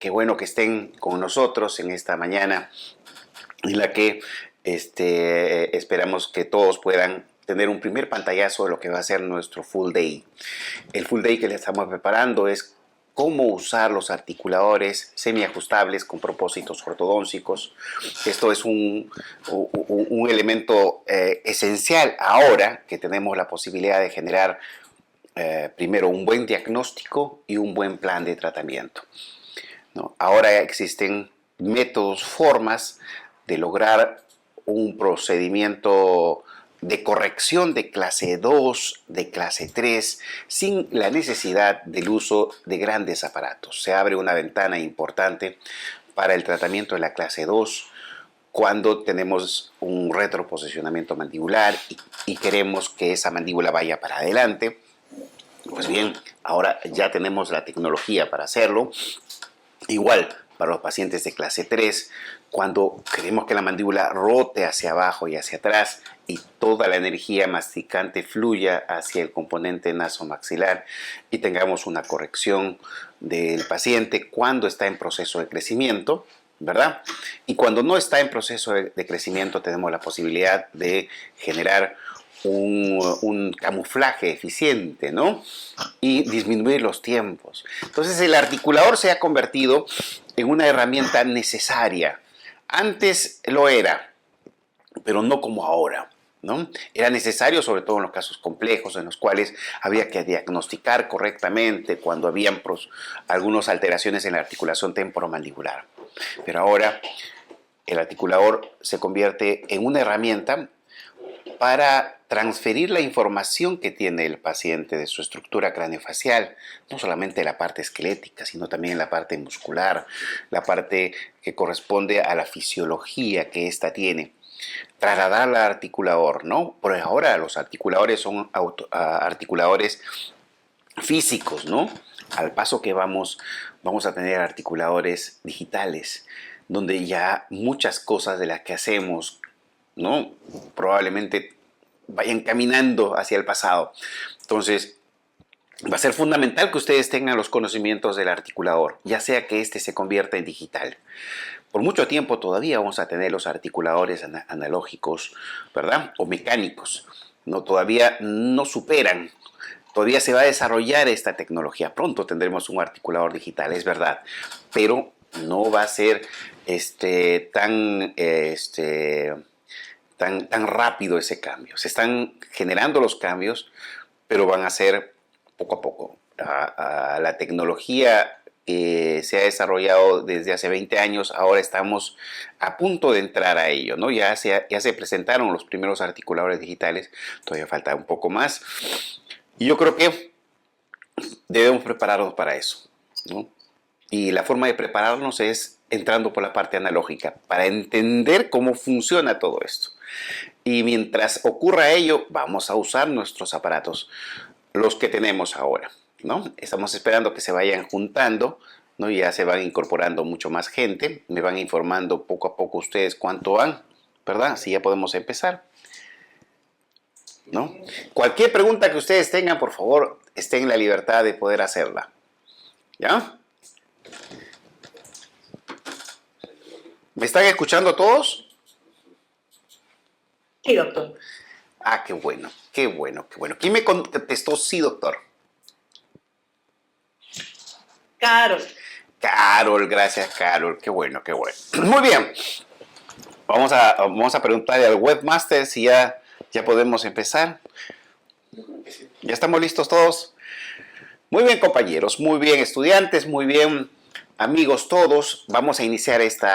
Qué bueno que estén con nosotros en esta mañana en la que esperamos que todos puedan tener un primer pantallazo de lo que va a ser nuestro Full Day. El Full Day que le estamos preparando es cómo usar los articuladores semiajustables con propósitos ortodóncicos. Esto es un elemento esencial ahora que tenemos la posibilidad de generar primero un buen diagnóstico y un buen plan de tratamiento, ¿no? Ahora existen métodos, formas de lograr un procedimiento de corrección de clase 2, de clase 3, sin la necesidad del uso de grandes aparatos. Se abre una ventana importante para el tratamiento de la clase 2 cuando tenemos un retroposicionamiento mandibular y queremos que esa mandíbula vaya para adelante. Pues bien, ahora ya tenemos la tecnología para hacerlo. Igual, para los pacientes de clase 3, cuando queremos que la mandíbula rote hacia abajo y hacia atrás y toda la energía masticante fluya hacia el componente nasomaxilar y tengamos una corrección del paciente cuando está en proceso de crecimiento, ¿verdad? Y cuando no está en proceso de crecimiento tenemos la posibilidad de generar un camuflaje eficiente, ¿no? Y disminuir los tiempos. Entonces el articulador se ha convertido en una herramienta necesaria. Antes lo era, pero no como ahora, ¿no? Era necesario, sobre todo en los casos complejos, en los cuales había que diagnosticar correctamente cuando habían algunas alteraciones en la articulación temporomandibular. Pero ahora el articulador se convierte en una herramienta para transferir la información que tiene el paciente de su estructura craneofacial, no solamente la parte esquelética, sino también la parte muscular, la parte que corresponde a la fisiología que ésta tiene. Trasladarla al articulador, ¿no? Por ahora los articuladores son articuladores físicos, ¿no? Al paso que vamos a tener articuladores digitales, donde ya muchas cosas de las que hacemos, ¿no? Probablemente vayan caminando hacia el pasado. Entonces, va a ser fundamental que ustedes tengan los conocimientos del articulador, ya sea que este se convierta en digital. Por mucho tiempo todavía vamos a tener los articuladores analógicos, ¿verdad? O mecánicos. No, todavía no superan. Todavía se va a desarrollar esta tecnología. Pronto tendremos un articulador digital, es verdad. Pero no va a ser tan rápido ese cambio. Se están generando los cambios, pero van a ser poco a poco. La tecnología que se ha desarrollado desde hace 20 años, ahora estamos a punto de entrar a ello, ¿no? Ya se presentaron los primeros articuladores digitales, todavía falta un poco más. Y yo creo que debemos prepararnos para eso, ¿no? Y la forma de prepararnos es entrando por la parte analógica, para entender cómo funciona todo esto. Y mientras ocurra ello, vamos a usar nuestros aparatos, los que tenemos ahora, ¿no? Estamos esperando que se vayan juntando, ¿no? Ya se van incorporando mucho más gente, me van informando poco a poco ustedes cuánto van, ¿verdad? Así ya podemos empezar, ¿no? Cualquier pregunta que ustedes tengan, por favor, estén en la libertad de poder hacerla, ¿ya? ¿Me están escuchando todos? Sí, doctor. Ah, qué bueno, qué bueno, qué bueno. ¿Quién me contestó sí, doctor? Carol. Carol, gracias, Carol. Qué bueno, qué bueno. Muy bien. Vamos a preguntarle al webmaster si ya podemos empezar. ¿Ya estamos listos todos? Muy bien, compañeros, muy bien, estudiantes, muy bien, amigos todos. Vamos a iniciar este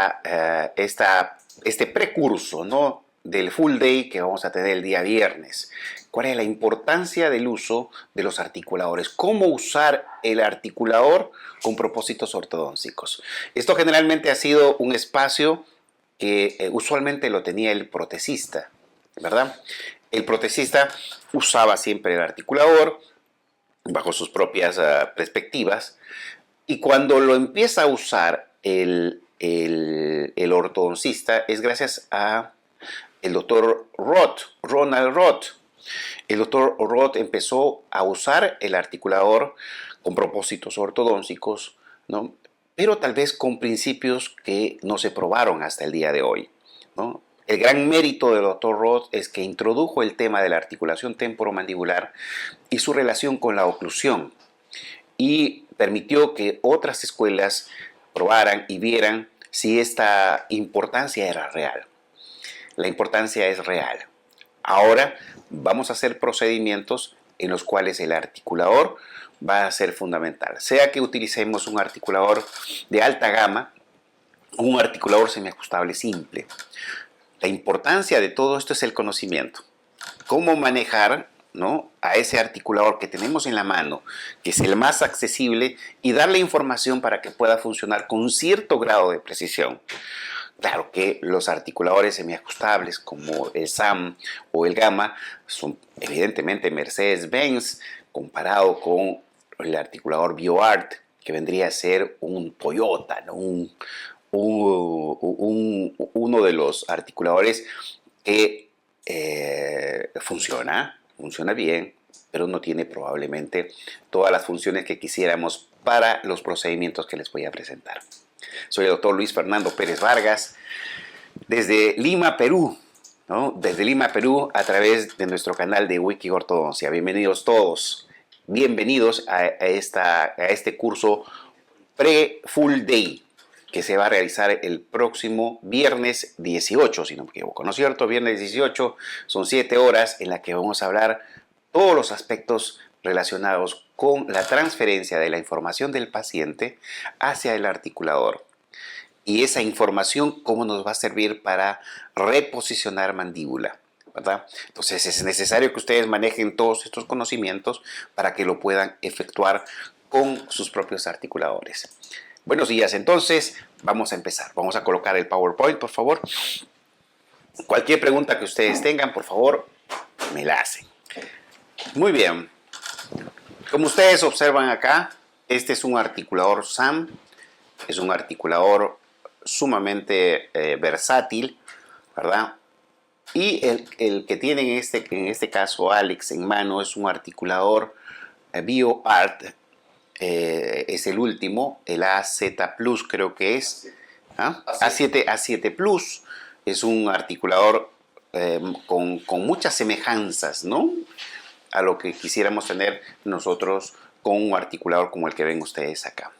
precurso, ¿no? Del full day que vamos a tener el día viernes. ¿Cuál es la importancia del uso de los articuladores? ¿Cómo usar el articulador con propósitos ortodóncicos? Esto generalmente ha sido un espacio que usualmente lo tenía el protesista, ¿verdad? El protesista usaba siempre el articulador bajo sus propias perspectivas, y cuando lo empieza a usar el ortodoncista es gracias a el doctor Roth, Ronald Roth. El doctor Roth empezó a usar el articulador con propósitos ortodóncicos, ¿no? pero tal vez con principios que no se probaron hasta el día de hoy, ¿no? El gran mérito del Dr. Roth es que introdujo el tema de la articulación temporomandibular y su relación con la oclusión y permitió que otras escuelas probaran y vieran si esta importancia era real. La importancia es real. Ahora vamos a hacer procedimientos en los cuales el articulador va a ser fundamental. Sea que utilicemos un articulador de alta gama o un articulador semiajustable simple. La importancia de todo esto es el conocimiento. Cómo manejar, ¿no?, a ese articulador que tenemos en la mano, que es el más accesible, y darle información para que pueda funcionar con un cierto grado de precisión. Claro que los articuladores semiajustables como el SAM o el Gamma son evidentemente Mercedes-Benz comparado con el articulador BioArt, que vendría a ser un Toyota, ¿no? Uno de los articuladores que funciona bien, pero no tiene probablemente todas las funciones que quisiéramos para los procedimientos que les voy a presentar. Soy el doctor Luis Fernando Pérez Vargas, desde Lima, Perú, ¿no? Desde Lima, Perú, a través de nuestro canal de Wiki Ortodoncia. Bienvenidos todos, bienvenidos a este curso pre-full day, que se va a realizar el próximo viernes 18, si no me equivoco, ¿no es cierto? Viernes 18, son 7 horas en las que vamos a hablar todos los aspectos relacionados con la transferencia de la información del paciente hacia el articulador. Y esa información, cómo nos va a servir para reposicionar mandíbula, ¿verdad? Entonces es necesario que ustedes manejen todos estos conocimientos para que lo puedan efectuar con sus propios articuladores. Buenos días, entonces vamos a empezar. Vamos a colocar el PowerPoint, por favor. Cualquier pregunta que ustedes tengan, por favor, me la hacen. Muy bien. Como ustedes observan acá, este es un articulador SAM. Es un articulador sumamente versátil, ¿verdad? Y el que tiene en este caso Alex en mano es un articulador BioArt. Es el último, el AZ Plus creo que es. A7 Plus es un articulador con muchas semejanzas, ¿no?, a lo que quisiéramos tener nosotros con un articulador como el que ven ustedes acá.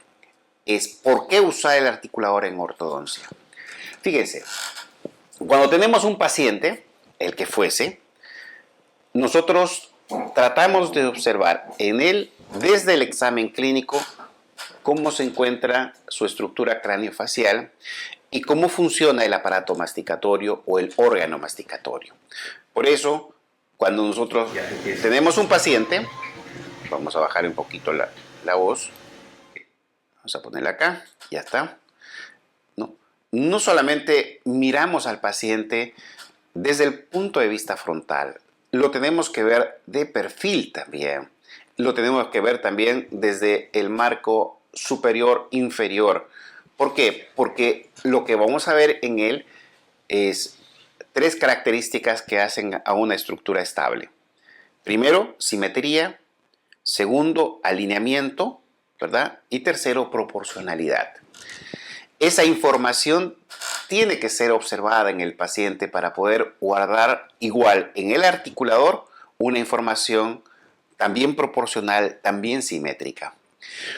¿Por qué usar el articulador en ortodoncia? Fíjense, cuando tenemos un paciente, el que fuese, nosotros tratamos de observar en él, desde el examen clínico, cómo se encuentra su estructura craneofacial y cómo funciona el aparato masticatorio o el órgano masticatorio. Por eso, cuando nosotros tenemos un paciente, vamos a bajar un poquito la voz, vamos a ponerla acá, ya está. No solamente miramos al paciente desde el punto de vista frontal, lo tenemos que ver de perfil también. Lo tenemos que ver también desde el marco superior-inferior. ¿Por qué? Porque lo que vamos a ver en él es 3 características que hacen a una estructura estable. Primero, simetría. Segundo, alineamiento, ¿verdad? Y tercero, proporcionalidad. Esa información tiene que ser observada en el paciente para poder guardar igual en el articulador una información también proporcional, también simétrica.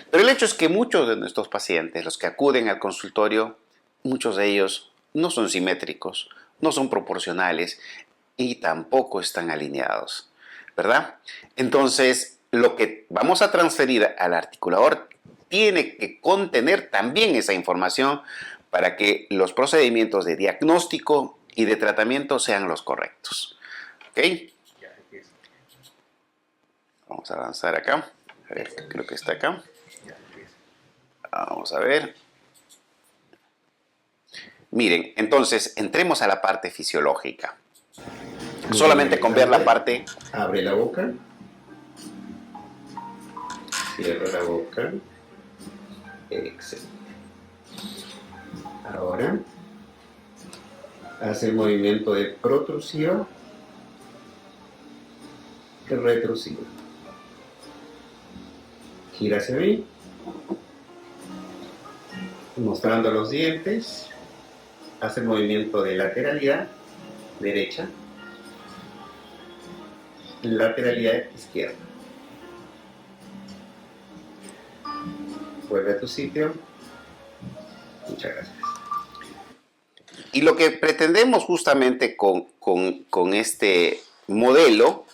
Pero el hecho es que muchos de nuestros pacientes, los que acuden al consultorio, muchos de ellos no son simétricos, no son proporcionales y tampoco están alineados, ¿verdad? Entonces, lo que vamos a transferir al articulador tiene que contener también esa información para que los procedimientos de diagnóstico y de tratamiento sean los correctos. ¿Ok? Vamos a avanzar acá. A ver, creo que está acá. Vamos a ver. Miren, entonces, entremos a la parte fisiológica. Solamente con ver la parte... Abre la boca. Cierra la boca. Excelente. Ahora, hace el movimiento de protrusión y retrusión. Gira hacia mí. mostrando los dientes, hace el movimiento de lateralidad derecha, lateralidad izquierda. Vuelve a tu sitio. Muchas gracias. Y lo que pretendemos justamente con este modelo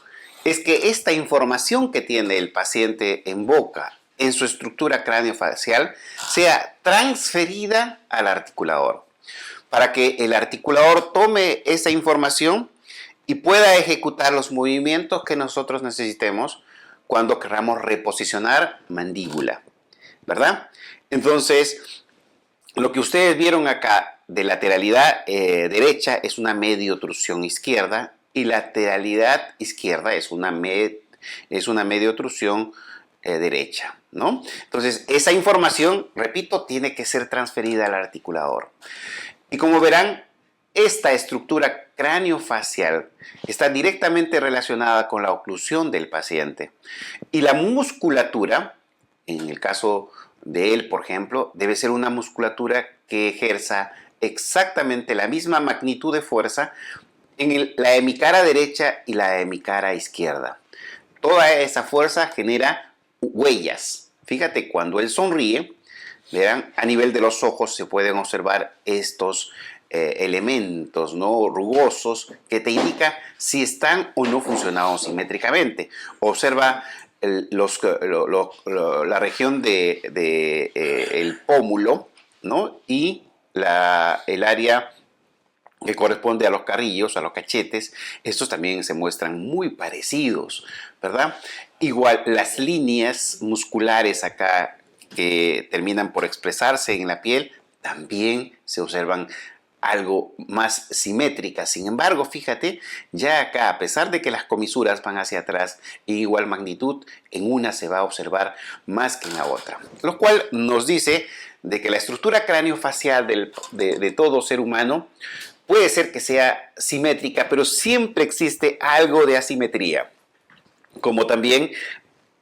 es que esta información que tiene el paciente en boca, en su estructura craneofacial, sea transferida al articulador, para que el articulador tome esa información y pueda ejecutar los movimientos que nosotros necesitemos cuando queramos reposicionar mandíbula, ¿verdad? Entonces, lo que ustedes vieron acá de lateralidad derecha es una medio otrusión izquierda y lateralidad izquierda es una medio otrusión derecha, ¿no? Entonces, esa información, repito, tiene que ser transferida al articulador. Y como verán, esta estructura craneofacial está directamente relacionada con la oclusión del paciente. Y la musculatura, en el caso de él, por ejemplo, debe ser una musculatura que ejerza exactamente la misma magnitud de fuerza en la hemicara derecha y la hemicara izquierda. Toda esa fuerza genera huellas. Fíjate, cuando él sonríe, verán, a nivel de los ojos se pueden observar estos elementos, ¿no?, rugosos que te indican si están o no funcionando simétricamente. Observa la región del pómulo, ¿no?, y el área que corresponde a los carrillos, a los cachetes. Estos también se muestran muy parecidos, ¿verdad? Igual las líneas musculares acá que terminan por expresarse en la piel también se observan algo más simétricas. Sin embargo, fíjate, ya acá, a pesar de que las comisuras van hacia atrás en igual magnitud, en una se va a observar más que en la otra. Lo cual nos dice de que la estructura craneofacial de todo ser humano puede ser que sea simétrica, pero siempre existe algo de asimetría, como también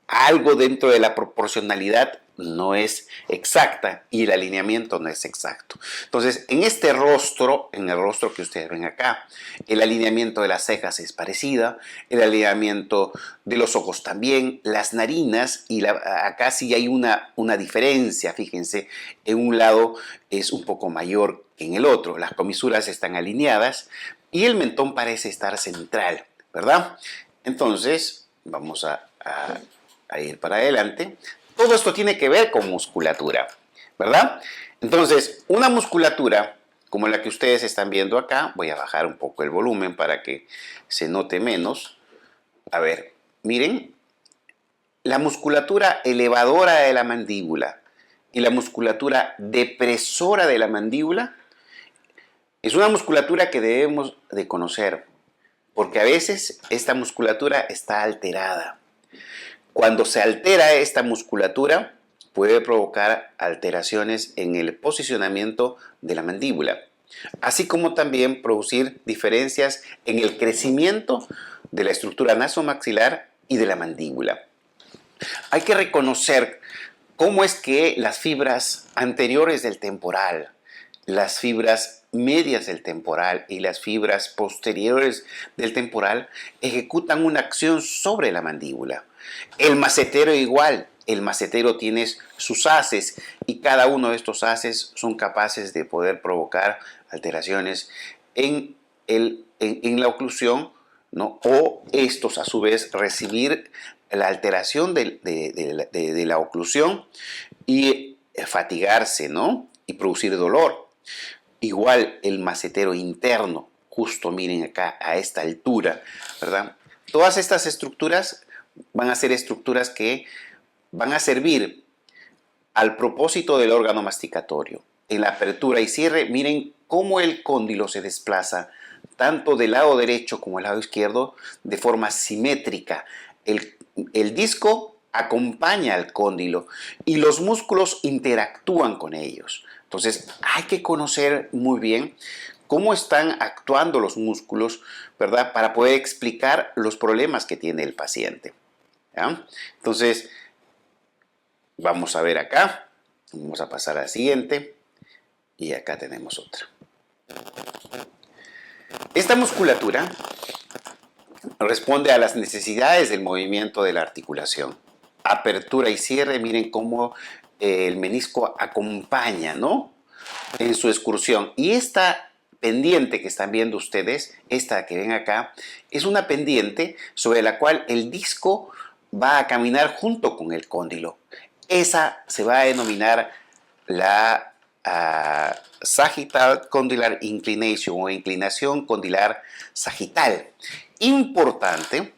algo dentro de la proporcionalidad no es exacta y el alineamiento no es exacto. Entonces, en este rostro, en el rostro que ustedes ven acá, el alineamiento de las cejas es parecida, el alineamiento de los ojos también, las narinas, y acá sí hay una diferencia, fíjense, en un lado es un poco mayor que en el otro, las comisuras están alineadas y el mentón parece estar central, ¿verdad? Entonces, vamos a ir para adelante. Todo esto tiene que ver con musculatura, ¿verdad? Entonces, una musculatura como la que ustedes están viendo acá, voy a bajar un poco el volumen para que se note menos. A ver, miren, la musculatura elevadora de la mandíbula y la musculatura depresora de la mandíbula es una musculatura que debemos de conocer, porque a veces esta musculatura está alterada. Cuando se altera esta musculatura, puede provocar alteraciones en el posicionamiento de la mandíbula, así como también producir diferencias en el crecimiento de la estructura nasomaxilar y de la mandíbula. Hay que reconocer cómo es que las fibras anteriores del temporal, las fibras medias del temporal y las fibras posteriores del temporal ejecutan una acción sobre la mandíbula. El macetero igual, el macetero tiene sus haces y cada uno de estos haces son capaces de poder provocar alteraciones en la oclusión, ¿no? O estos a su vez recibir la alteración de la oclusión y fatigarse, ¿no?, y producir dolor. Igual el macetero interno, justo miren acá a esta altura, ¿verdad? Todas estas estructuras van a ser estructuras que van a servir al propósito del órgano masticatorio. En la apertura y cierre, miren cómo el cóndilo se desplaza tanto del lado derecho como del lado izquierdo de forma simétrica. El disco acompaña al cóndilo y los músculos interactúan con ellos. Entonces hay que conocer muy bien cómo están actuando los músculos, ¿verdad?, para poder explicar los problemas que tiene el paciente. ¿Ya? Entonces, vamos a ver acá, vamos a pasar al siguiente. y acá tenemos otra. Esta musculatura responde a las necesidades del movimiento de la articulación. Apertura y cierre, miren cómo el menisco acompaña, ¿no?, en su excursión. Y esta pendiente que están viendo ustedes, esta que ven acá, es una pendiente sobre la cual el disco va a caminar junto con el cóndilo. Esa se va a denominar la Sagittal Condylar Inclination o inclinación condilar sagital. Importante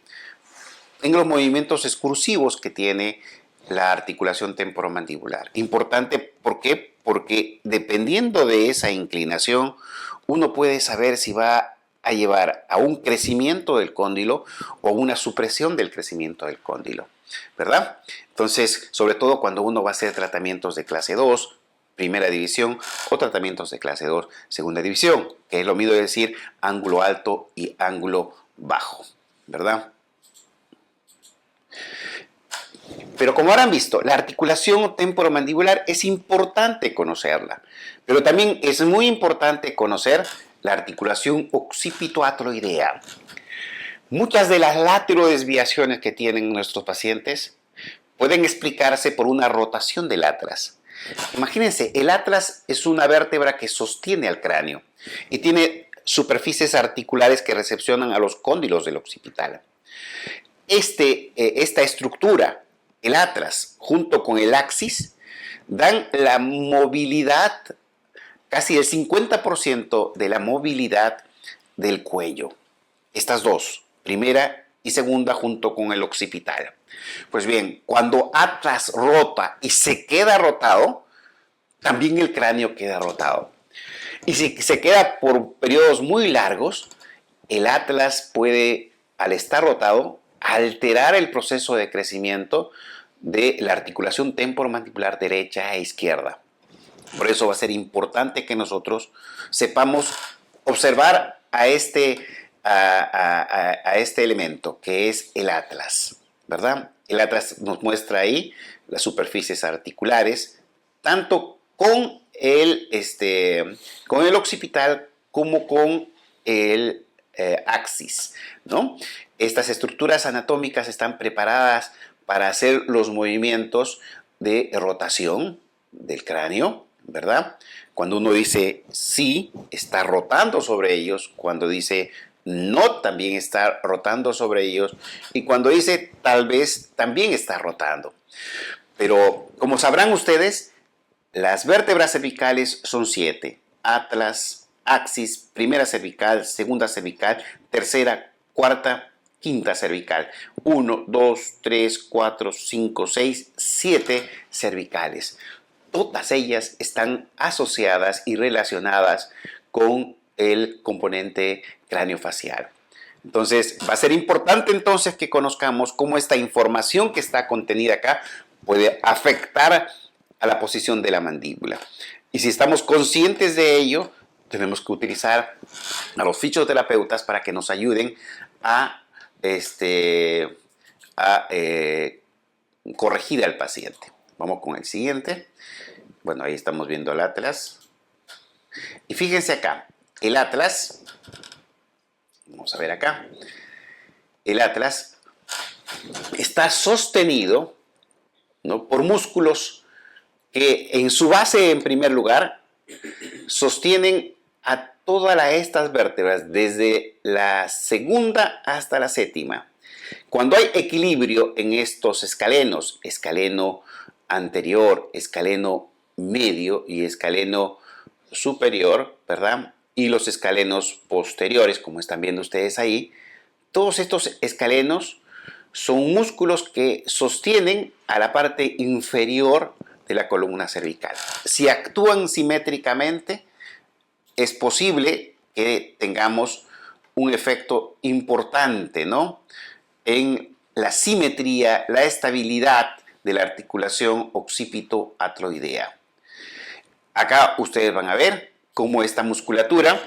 en los movimientos excursivos que tiene la articulación temporomandibular. Importante, ¿por qué? Porque dependiendo de esa inclinación, uno puede saber si va a llevar a un crecimiento del cóndilo o a una supresión del crecimiento del cóndilo, ¿verdad? Entonces, sobre todo cuando uno va a hacer tratamientos de clase 2, primera división, o tratamientos de clase 2, segunda división, que es lo mismo de decir ángulo alto y ángulo bajo, ¿verdad? Pero como habrán visto, la articulación temporomandibular es importante conocerla, pero también es muy importante conocer la articulación occipito-atroidea. Muchas de las laterodesviaciones que tienen nuestros pacientes pueden explicarse por una rotación del atlas. Imagínense, el atlas es una vértebra que sostiene al cráneo y tiene superficies articulares que recepcionan a los cóndilos del occipital. Esta estructura, el atlas, junto con el axis, dan la movilidad, casi el 50% de la movilidad del cuello. Estas dos, primera y segunda, junto con el occipital. Pues bien, cuando atlas rota y se queda rotado, también el cráneo queda rotado. Y si se queda por periodos muy largos, el atlas puede, al estar rotado, alterar el proceso de crecimiento de la articulación temporomandibular derecha e izquierda. Por eso va a ser importante que nosotros sepamos observar a este elemento que es el atlas, ¿verdad? El atlas nos muestra ahí las superficies articulares, tanto con el occipital como con el axis, ¿no? Estas estructuras anatómicas están preparadas para hacer los movimientos de rotación del cráneo, ¿verdad? Cuando uno dice sí, está rotando sobre ellos. Cuando dice no, también está rotando sobre ellos. Y cuando dice tal vez, también está rotando. Pero como sabrán ustedes, las vértebras cervicales son 7. Atlas, axis, primera cervical, segunda cervical, tercera, cuarta, quinta cervical. 1, 2, 3, 4, 5, 6, 7 cervicales. Todas ellas están asociadas y relacionadas con el componente craneofacial. Entonces, va a ser importante entonces que conozcamos cómo esta información que está contenida acá puede afectar a la posición de la mandíbula. Y si estamos conscientes de ello, tenemos que utilizar a los fisioterapeutas para que nos ayuden a corregir al paciente. Vamos con el siguiente. Bueno, ahí estamos viendo el atlas. Y fíjense acá, el atlas, vamos a ver acá, el atlas está sostenido, ¿no?, por músculos que en su base, en primer lugar, sostienen a todas estas vértebras, desde la segunda hasta la séptima. Cuando hay equilibrio en estos escalenos, escaleno anterior, escaleno medio y escaleno superior, ¿verdad?, y los escalenos posteriores, como están viendo ustedes ahí, todos estos escalenos son músculos que sostienen a la parte inferior de la columna cervical. Si actúan simétricamente, es posible que tengamos un efecto importante, ¿no?, en la simetría, la estabilidad de la articulación occipito-atroidea. Acá ustedes van a ver cómo esta musculatura,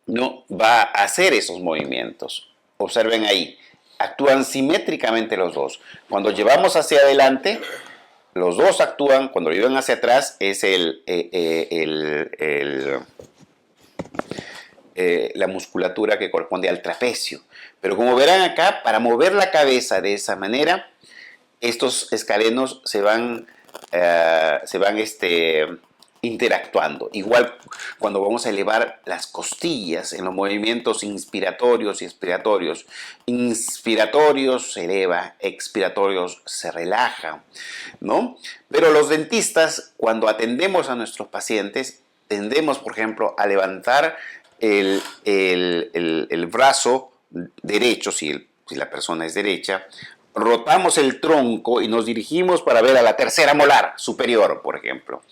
¿no?, va a hacer esos movimientos. Observen ahí, actúan simétricamente los dos. Cuando llevamos hacia adelante, los dos actúan, cuando lo llevan hacia atrás, es la musculatura que corresponde al trapecio. Pero como verán acá, para mover la cabeza de esa manera, estos escalenos se van interactuando. Igual cuando vamos a elevar las costillas en los movimientos inspiratorios y expiratorios. Inspiratorios se eleva, expiratorios se relaja, ¿no? Pero los dentistas, cuando atendemos a nuestros pacientes, tendemos, por ejemplo, a levantar el brazo derecho, si la persona es derecha, rotamos el tronco y nos dirigimos para ver a la tercera molar superior, por ejemplo.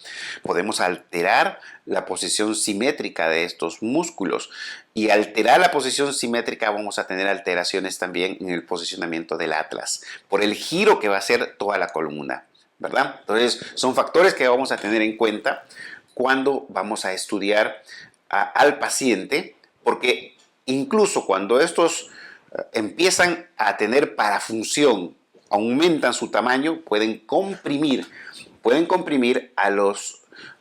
Podemos alterar la posición simétrica de estos músculos y alterar la posición simétrica vamos a tener alteraciones también en el posicionamiento del atlas por el giro que va a hacer toda la columna, ¿verdad? Entonces, son factores que vamos a tener en cuenta cuando vamos a estudiar al paciente, porque incluso cuando estos empiezan a tener parafunción, aumentan su tamaño, pueden comprimir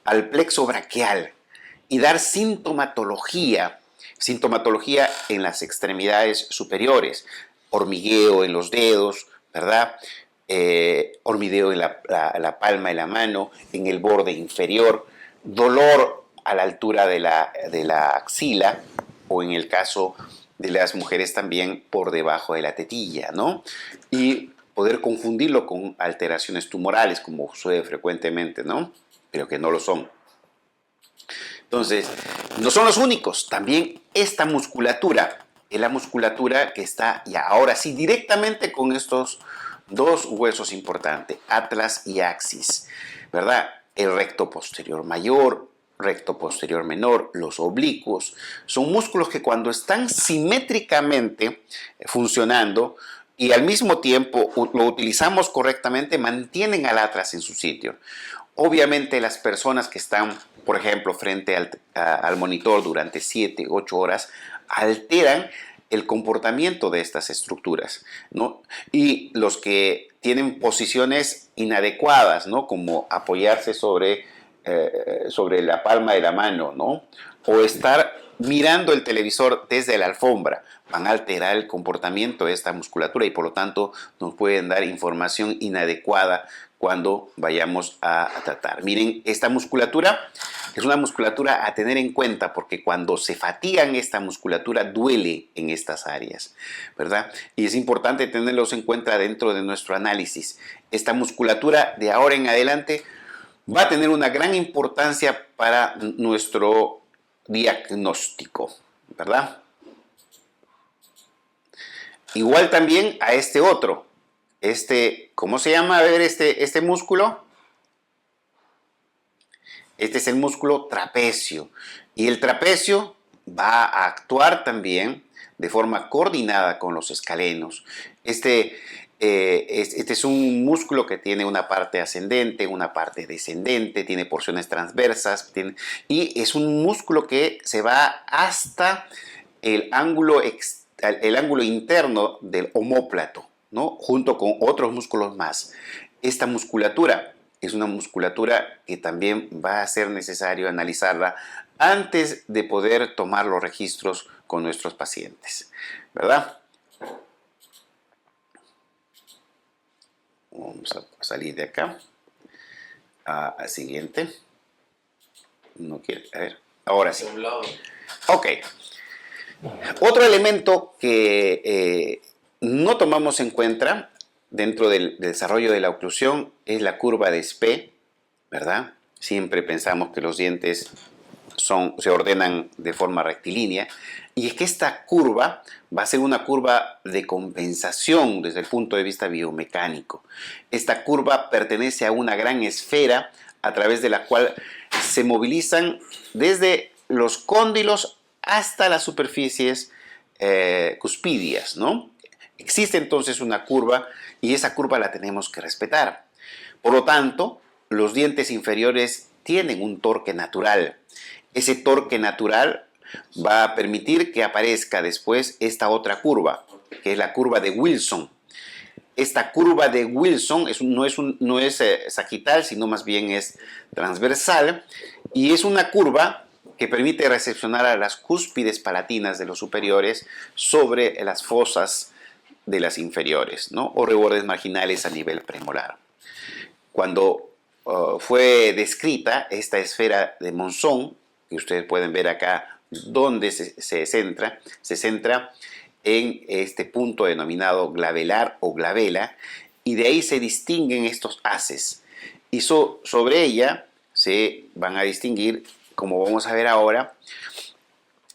al plexo braquial y dar sintomatología en las extremidades superiores, hormigueo en los dedos, ¿verdad? Hormigueo en la palma de la mano, en el borde inferior, dolor a la altura de la axila o en el caso de las mujeres también por debajo de la tetilla, ¿no? Y poder confundirlo con alteraciones tumorales, como sucede frecuentemente, ¿no? Pero que no lo son. Entonces, no son los únicos. También esta musculatura es la musculatura que está, y ahora sí, directamente con estos dos huesos importantes, atlas y axis, ¿verdad? El recto posterior mayor, recto posterior menor, los oblicuos, son músculos que cuando están simétricamente funcionando y al mismo tiempo lo utilizamos correctamente, mantienen al atlas en su sitio. Obviamente las personas que están, por ejemplo, frente al monitor durante 7, 8 horas, alteran el comportamiento de estas estructuras, ¿no? Y los que tienen posiciones inadecuadas, ¿no? Como apoyarse sobre la palma de la mano, ¿no? O estar mirando el televisor desde la alfombra, van a alterar el comportamiento de esta musculatura y por lo tanto nos pueden dar información inadecuada cuando vayamos a tratar. Miren, esta musculatura es una musculatura a tener en cuenta porque cuando se fatigan esta musculatura duele en estas áreas, ¿verdad? Y es importante tenerlos en cuenta dentro de nuestro análisis. Esta musculatura de ahora en adelante va a tener una gran importancia para nuestro diagnóstico, ¿verdad? Igual también a este otro. ¿Cómo se llama? A ver, este músculo. Este es el músculo trapecio. Y el trapecio va a actuar también de forma coordinada con los escalenos. Este es un músculo que tiene una parte ascendente, una parte descendente, tiene porciones transversas y es un músculo que se va hasta el ángulo interno del omóplato, ¿no? Junto con otros músculos más. Esta musculatura es una musculatura que también va a ser necesario analizarla antes de poder tomar los registros con nuestros pacientes, ¿verdad? Vamos a salir de acá. Al siguiente. No quiere. A ver. Ahora sí. Ok. Otro elemento que no tomamos en cuenta dentro del desarrollo de la oclusión es la curva de Spee, ¿verdad? Siempre pensamos que los dientes se ordenan de forma rectilínea. Y es que esta curva va a ser una curva de compensación desde el punto de vista biomecánico. Esta curva pertenece a una gran esfera a través de la cual se movilizan desde los cóndilos hasta las superficies cuspidias, ¿no? Existe entonces una curva y esa curva la tenemos que respetar. Por lo tanto, los dientes inferiores tienen un torque natural. Ese torque natural va a permitir que aparezca después esta otra curva, que es la curva de Wilson. esta curva de Wilson no es sagital, sino más bien es transversal, y es una curva que permite recepcionar a las cúspides palatinas de los superiores sobre las fosas de las inferiores, ¿no? O rebordes marginales a nivel premolar. Cuando fue descrita esta esfera de Monzón, que ustedes pueden ver acá donde se centra en este punto denominado glabelar o glabela, y de ahí se distinguen estos haces. Y sobre ella se van a distinguir, como vamos a ver ahora,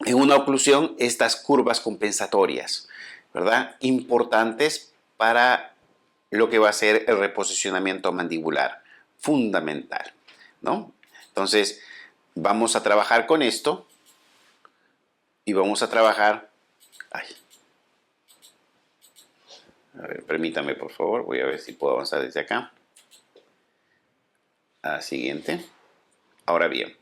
en una oclusión, estas curvas compensatorias, ¿verdad? Importantes para lo que va a ser el reposicionamiento mandibular, fundamental, ¿no? Entonces, vamos a trabajar con esto y vamos a trabajar... Ay. A ver, permítame, por favor, voy a ver si puedo avanzar desde acá. Siguiente. Ahora bien,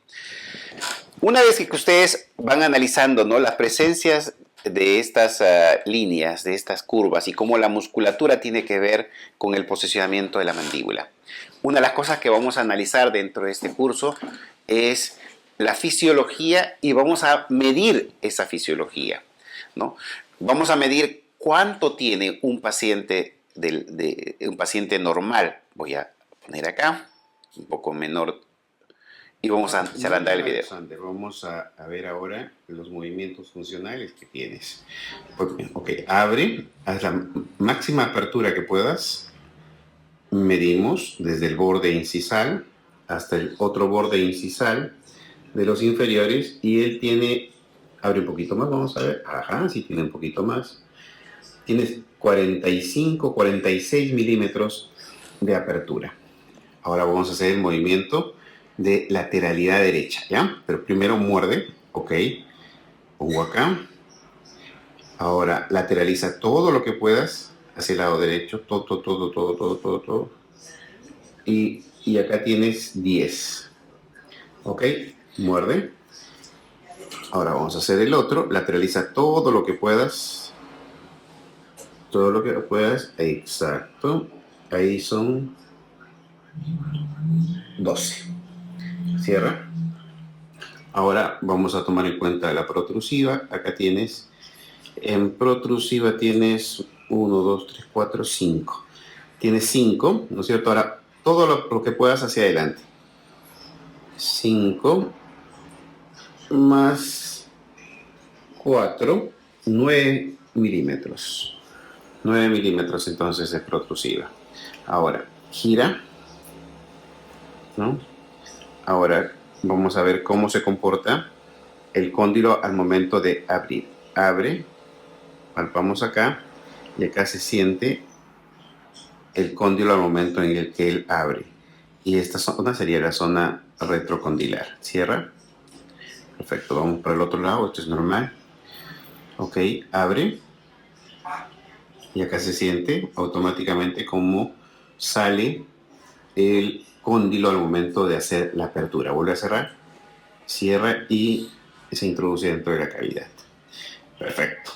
una vez que ustedes van analizando, ¿no?, las presencias de estas líneas, de estas curvas y cómo la musculatura tiene que ver con el posicionamiento de la mandíbula. Una de las cosas que vamos a analizar dentro de este curso es la fisiología y vamos a medir esa fisiología, ¿no? Vamos a medir cuánto tiene un paciente, un paciente normal. Voy a poner acá, un poco menor, y vamos a echar a andar el video. Vamos a ver ahora los movimientos funcionales que tienes. Ok, abre, haz la máxima apertura que puedas. Medimos desde el borde incisal hasta el otro borde incisal de los inferiores, y él tiene, abre un poquito más, vamos a ver, ajá, sí tiene un poquito más. Tienes 45, 46 milímetros de apertura. Ahora vamos a hacer el movimiento de lateralidad derecha, ¿ya? Pero primero muerde, ok, pongo acá. Ahora lateraliza todo lo que puedas hacia el lado derecho, todo. Y acá tienes 10, ok, muerde. Ahora vamos a hacer el otro, lateraliza todo lo que puedas, exacto, ahí son 12. Cierra. Ahora vamos a tomar en cuenta la protrusiva. Acá tienes, en protrusiva tienes 1, 2, 3, 4, 5. Tienes 5, ¿no es cierto? Ahora todo lo que puedas hacia adelante. 5 más 4, 9 milímetros. 9 milímetros entonces es protrusiva. Ahora, gira, ¿no? Ahora vamos a ver cómo se comporta el cóndilo al momento de abrir. Abre, palpamos acá y acá se siente el cóndilo al momento en el que él abre. Y esta zona sería la zona retrocondilar. Cierra. Perfecto, vamos para el otro lado, esto es normal. Ok, abre. Y acá se siente automáticamente cómo sale el cóndilo al momento de hacer la apertura. Vuelve a cerrar, cierra y se introduce dentro de la cavidad. Perfecto.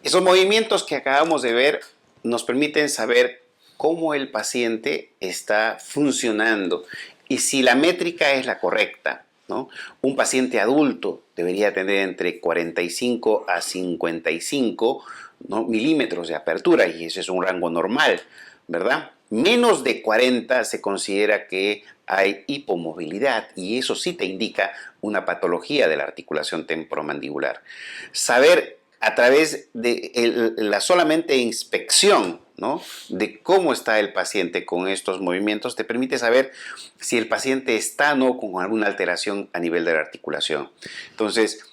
Esos movimientos que acabamos de ver nos permiten saber cómo el paciente está funcionando y si la métrica es la correcta, ¿no? Un paciente adulto debería tener entre 45 a 55, ¿no?, milímetros de apertura, y ese es un rango normal, ¿verdad? Menos de 40 se considera que hay hipomovilidad, y eso sí te indica una patología de la articulación temporomandibular. Saber a través de la solamente inspección, ¿no?, de cómo está el paciente con estos movimientos te permite saber si el paciente está o no con alguna alteración a nivel de la articulación. Entonces,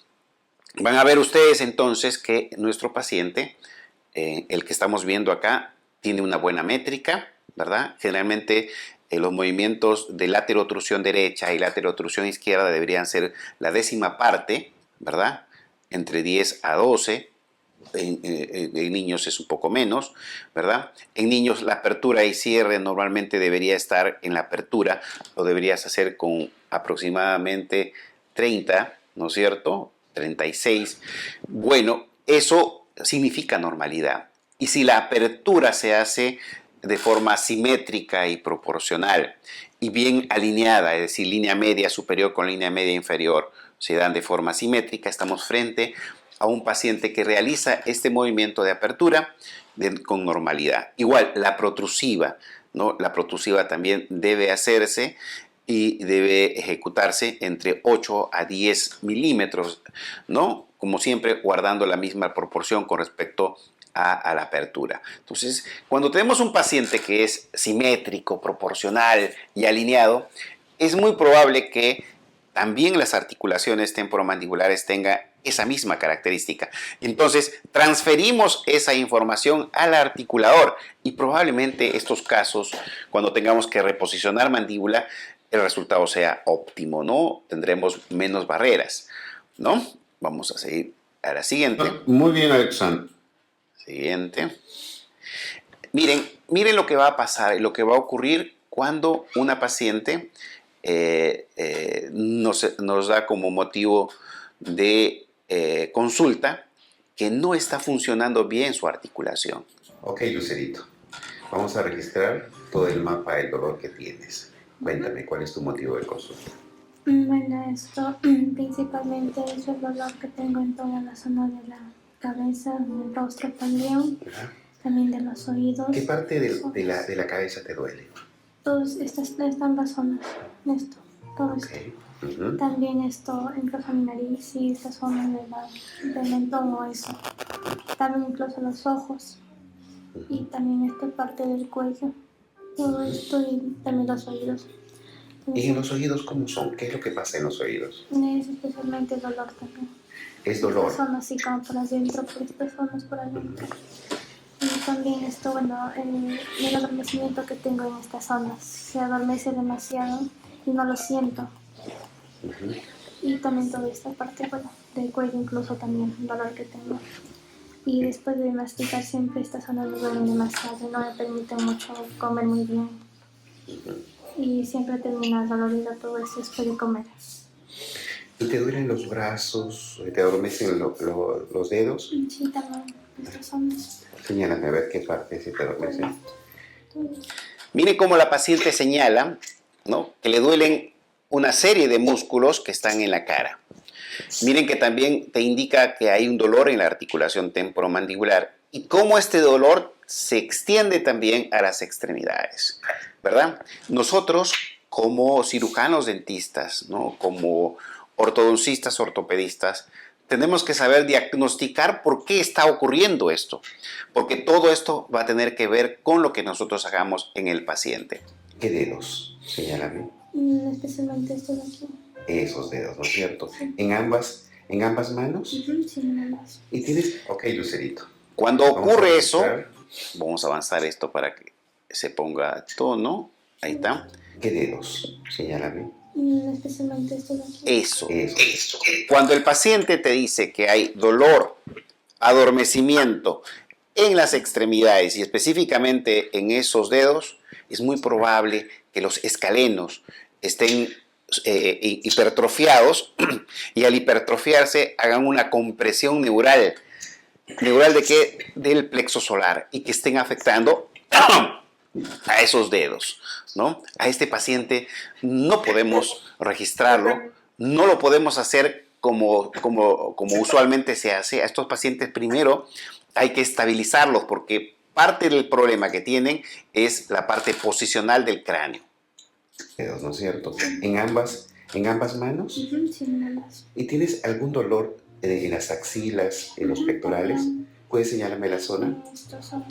van a ver ustedes entonces que nuestro paciente, el que estamos viendo acá, tiene una buena métrica, ¿verdad? Generalmente los movimientos de laterotrusión derecha y laterotrusión izquierda deberían ser la 10ª parte, ¿verdad? Entre 10 a 12. En niños es un poco menos, ¿verdad? En niños la apertura y cierre normalmente debería estar en la apertura, lo deberías hacer con aproximadamente 30, ¿no es cierto? 36. Bueno, eso significa normalidad. y si la apertura se hace de forma simétrica y proporcional y bien alineada, es decir, línea media superior con línea media inferior, se dan de forma simétrica, estamos frente a un paciente que realiza este movimiento de apertura con normalidad. Igual, la protrusiva, ¿no? La protrusiva también debe hacerse y debe ejecutarse entre 8 a 10 milímetros, ¿no? Como siempre, guardando la misma proporción con respecto a la apertura. Entonces, cuando tenemos un paciente que es simétrico, proporcional y alineado, es muy probable que también las articulaciones temporomandibulares tengan esa misma característica. Entonces, transferimos esa información al articulador y probablemente estos casos, cuando tengamos que reposicionar mandíbula, el resultado sea óptimo, ¿no? Tendremos menos barreras, ¿no? Vamos a seguir a la siguiente. Muy bien, Alexander. Siguiente. Miren lo que va a pasar, lo que va a ocurrir cuando una paciente nos da como motivo de consulta que no está funcionando bien su articulación. Ok, Lucerito. Vamos a registrar todo el mapa del dolor que tienes. Cuéntame, ¿cuál es tu motivo de consulta? Bueno, esto principalmente es el dolor que tengo en toda la zona de la cabeza, en el rostro también, también de los oídos. ¿Qué parte de la cabeza te duele? Todas ambas zonas, esto, todo esto. También esto, incluso mi nariz y esta zona del mentón o eso. También incluso los ojos y también esta parte del cuello. Todo esto y también los oídos. ¿Y en los oídos cómo son? ¿Qué es lo que pasa en los oídos? Es especialmente dolor también. Es dolor. Estas zonas así como por adentro, por estas zonas por adentro. Y también esto, bueno, el adormecimiento que tengo en estas zonas. Se adormece demasiado y no lo siento. Y también toda esta parte, bueno, del cuello incluso también, el dolor que tengo. Y después de masticar siempre esta zona me duele demasiado y no me permite mucho comer muy bien. Y siempre termina dolorido todo esto después de comer. ¿Y te duelen los brazos? ¿Te adormecen los dedos? Sí, también, estas zonas. Señálame a ver qué parte se te adormece. Miren cómo la paciente señala, ¿no?, que le duelen una serie de músculos que están en la cara. Miren que también te indica que hay un dolor en la articulación temporomandibular y cómo este dolor se extiende también a las extremidades, ¿verdad? Nosotros, como cirujanos dentistas, ¿no?, como ortodoncistas, ortopedistas, tenemos que saber diagnosticar por qué está ocurriendo esto, porque todo esto va a tener que ver con lo que nosotros hagamos en el paciente. ¿Qué dedos? Señálame. Especialmente estos de aquí. Esos dedos, ¿no es cierto? Sí. ¿En ambas manos? Sí, en ambas. ¿Y tienes? Ok, Lucerito. Cuando ocurre eso, vamos a avanzar esto para que se ponga a tono. Ahí está. ¿Qué dedos? Señálame. Especialmente estos de aquí. Eso. Cuando el paciente te dice que hay dolor, adormecimiento en las extremidades y específicamente en esos dedos, es muy probable que los escalenos estén hipertrofiados y al hipertrofiarse hagan una compresión neural. ¿Neural de qué? Del plexo solar y que estén afectando a esos dedos, ¿no? A este paciente no podemos registrarlo, no lo podemos hacer como usualmente se hace. A estos pacientes primero hay que estabilizarlos porque parte del problema que tienen es la parte posicional del cráneo. Dedos, ¿no es cierto? ¿En ambas manos? Sí, en ambas. ¿Y tienes algún dolor en las axilas, en los pectorales? ¿Puedes señalarme la zona? Estas zonas.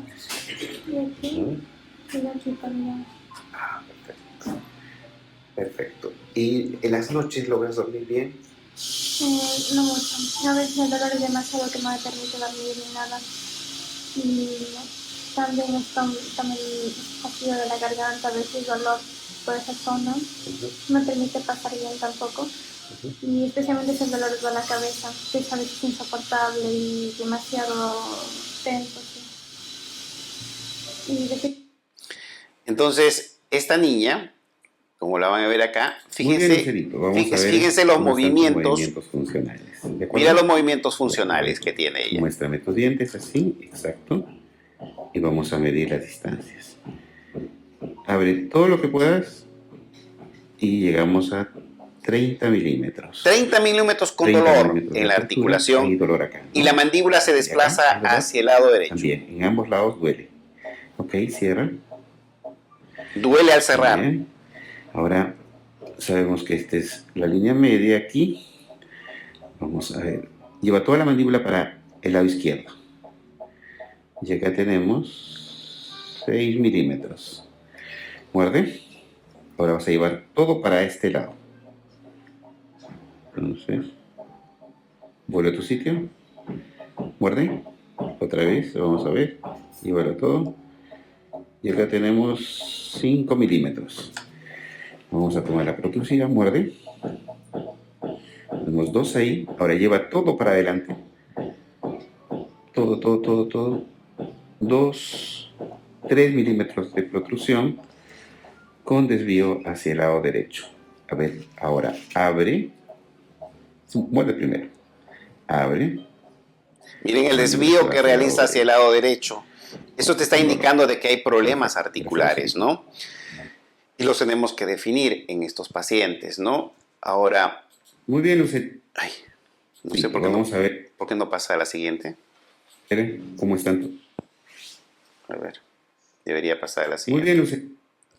Y aquí. Y de aquí para allá. Ah, perfecto. Perfecto. ¿Y en las noches logras dormir bien? No mucho. A veces el dolor es demasiado que no me permite dormir ni nada. Y también el fastidio de la garganta, a veces dolor por esa zona. No me permite pasar bien tampoco. Y especialmente es el dolor de la cabeza, que es a veces insoportable y demasiado tenso. ¿Sí? Entonces, esta niña, como la van a ver acá, fíjense los movimientos funcionales. Mira los movimientos funcionales que tiene ella. Muéstrame tus dientes así, exacto. y vamos a medir las distancias. Abre todo lo que puedas y llegamos a 30 milímetros. 30 milímetros con 30 dolor milímetros en de la apertura, articulación hay dolor acá, ¿no? y la mandíbula se Y acá, desplaza ¿es verdad? hacia el lado derecho. También, en ambos lados duele. Ok, cierra. Duele al cerrar. Bien. Ahora sabemos que esta es la línea media aquí. Vamos a ver. Lleva toda la mandíbula para el lado izquierdo. Y acá tenemos 6 milímetros. Muerde. Ahora vas a llevar todo para este lado. Entonces, vuelve a tu sitio. Muerde. Otra vez, vamos a ver. Llévalo todo. Y acá tenemos 5 milímetros. Vamos a tomar la protrusiva, muerde. Tenemos 2 ahí. Ahora lleva todo para adelante. Todo. 2, 3 milímetros de protrusión con desvío hacia el lado derecho. A ver, ahora abre. Muerde primero. Abre. Miren el desvío que realiza hacia el lado derecho. Eso te está indicando de que hay problemas articulares, ¿no? Y los tenemos que definir en estos pacientes, ¿no? Ahora, muy bien, usted. ay, no Sí, sé por qué vamos a ver. ¿Por qué no pasa a la siguiente? ¿Cómo están? A ver, debería pasar a la Muy siguiente. bien, usted.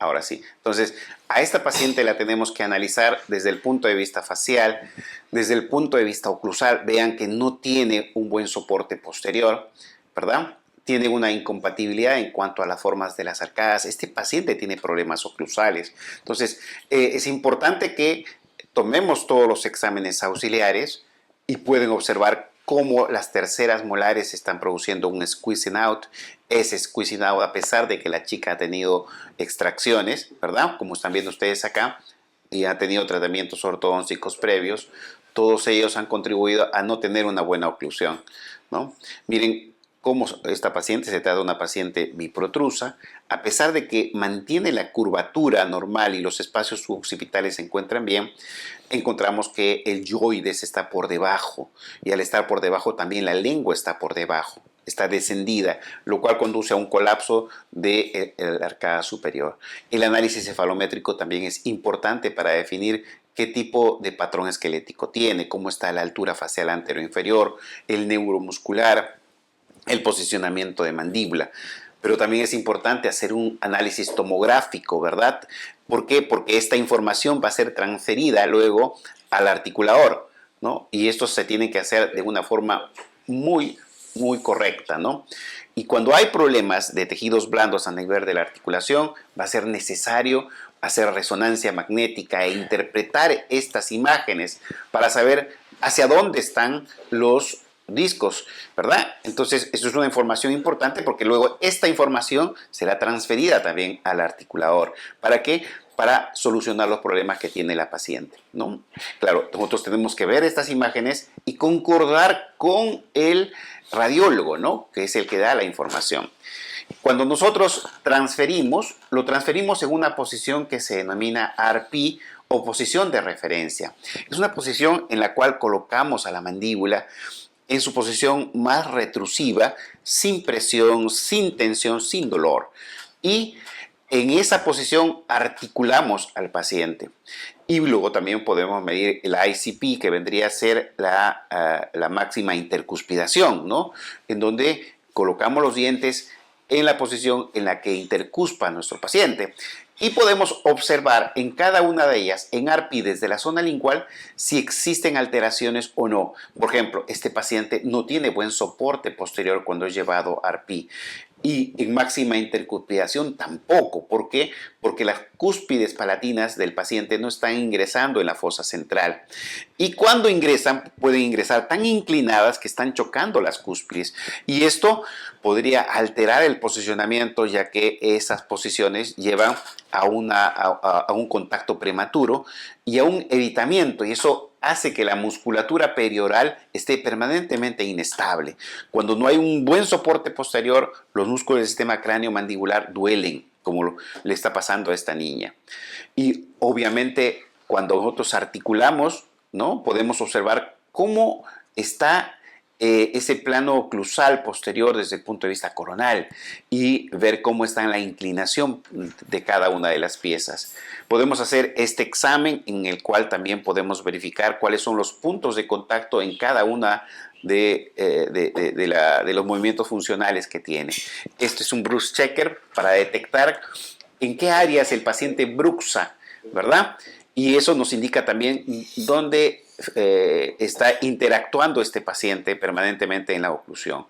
Ahora sí. Entonces, a esta paciente la tenemos que analizar desde el punto de vista facial, desde el punto de vista oclusal. Vean que no tiene un buen soporte posterior, ¿verdad? Tiene una incompatibilidad en cuanto a las formas de las arcadas. Este paciente tiene problemas oclusales. Entonces, es importante que tomemos todos los exámenes auxiliares y pueden observar cómo las terceras molares están produciendo un squeezing out. Ese squeezing out, a pesar de que la chica ha tenido extracciones, ¿verdad? Como están viendo ustedes acá, y ha tenido tratamientos ortodónticos previos, todos ellos han contribuido a no tener una buena oclusión, ¿no? Miren cómo esta paciente se trata de una paciente biprotrusa, a pesar de que mantiene la curvatura normal y los espacios suboccipitales se encuentran bien, encontramos que el yoides está por debajo y al estar por debajo también la lengua está por debajo, está descendida, lo cual conduce a un colapso de la arcada superior. El análisis cefalométrico también es importante para definir qué tipo de patrón esquelético tiene, cómo está la altura facial anteroinferior, el neuromuscular, el posicionamiento de mandíbula. Pero también es importante hacer un análisis tomográfico, ¿verdad? ¿Por qué? Porque esta información va a ser transferida luego al articulador, ¿no? Y esto se tiene que hacer de una forma muy correcta, ¿no? Y cuando hay problemas de tejidos blandos a nivel de la articulación, va a ser necesario hacer resonancia magnética e interpretar estas imágenes para saber hacia dónde están los discos, ¿verdad? Entonces, eso es una información importante porque luego esta información será transferida también al articulador. ¿Para qué? Para solucionar los problemas que tiene la paciente, ¿no? Claro, nosotros tenemos que ver estas imágenes y concordar con el radiólogo, ¿no? Que es el que da la información. Cuando nosotros transferimos, lo transferimos en una posición que se denomina RP o posición de referencia. Es una posición en la cual colocamos a la mandíbula en su posición más retrusiva, sin presión, sin tensión, sin dolor. Y en esa posición articulamos al paciente. Y luego también podemos medir el ICP, que vendría a ser la máxima intercuspidación, ¿no? En donde colocamos los dientes en la posición en la que intercuspa nuestro paciente. Y podemos observar en cada una de ellas, en ARPI desde la zona lingual, si existen alteraciones o no. Por ejemplo, este paciente no tiene buen soporte posterior cuando es llevado a ARPI. Y en máxima intercuspidación tampoco. ¿Por qué? Porque las cúspides palatinas del paciente no están ingresando en la fosa central. Y cuando ingresan, pueden ingresar tan inclinadas que están chocando las cúspides. Y esto podría alterar el posicionamiento, ya que esas posiciones llevan a un contacto prematuro y a un evitamiento. Y eso hace que la musculatura perioral esté permanentemente inestable. Cuando no hay un buen soporte posterior, los músculos del sistema cráneo-mandibular duelen, como le está pasando a esta niña. Y obviamente, cuando nosotros articulamos, ¿no? Podemos observar cómo está ese plano oclusal posterior desde el punto de vista coronal y ver cómo está en la inclinación de cada una de las piezas. Podemos hacer este examen en el cual también podemos verificar cuáles son los puntos de contacto en cada una de los movimientos funcionales que tiene. Este es un Brux Checker para detectar en qué áreas el paciente bruxa, ¿verdad? Y eso nos indica también dónde está interactuando este paciente permanentemente en la oclusión.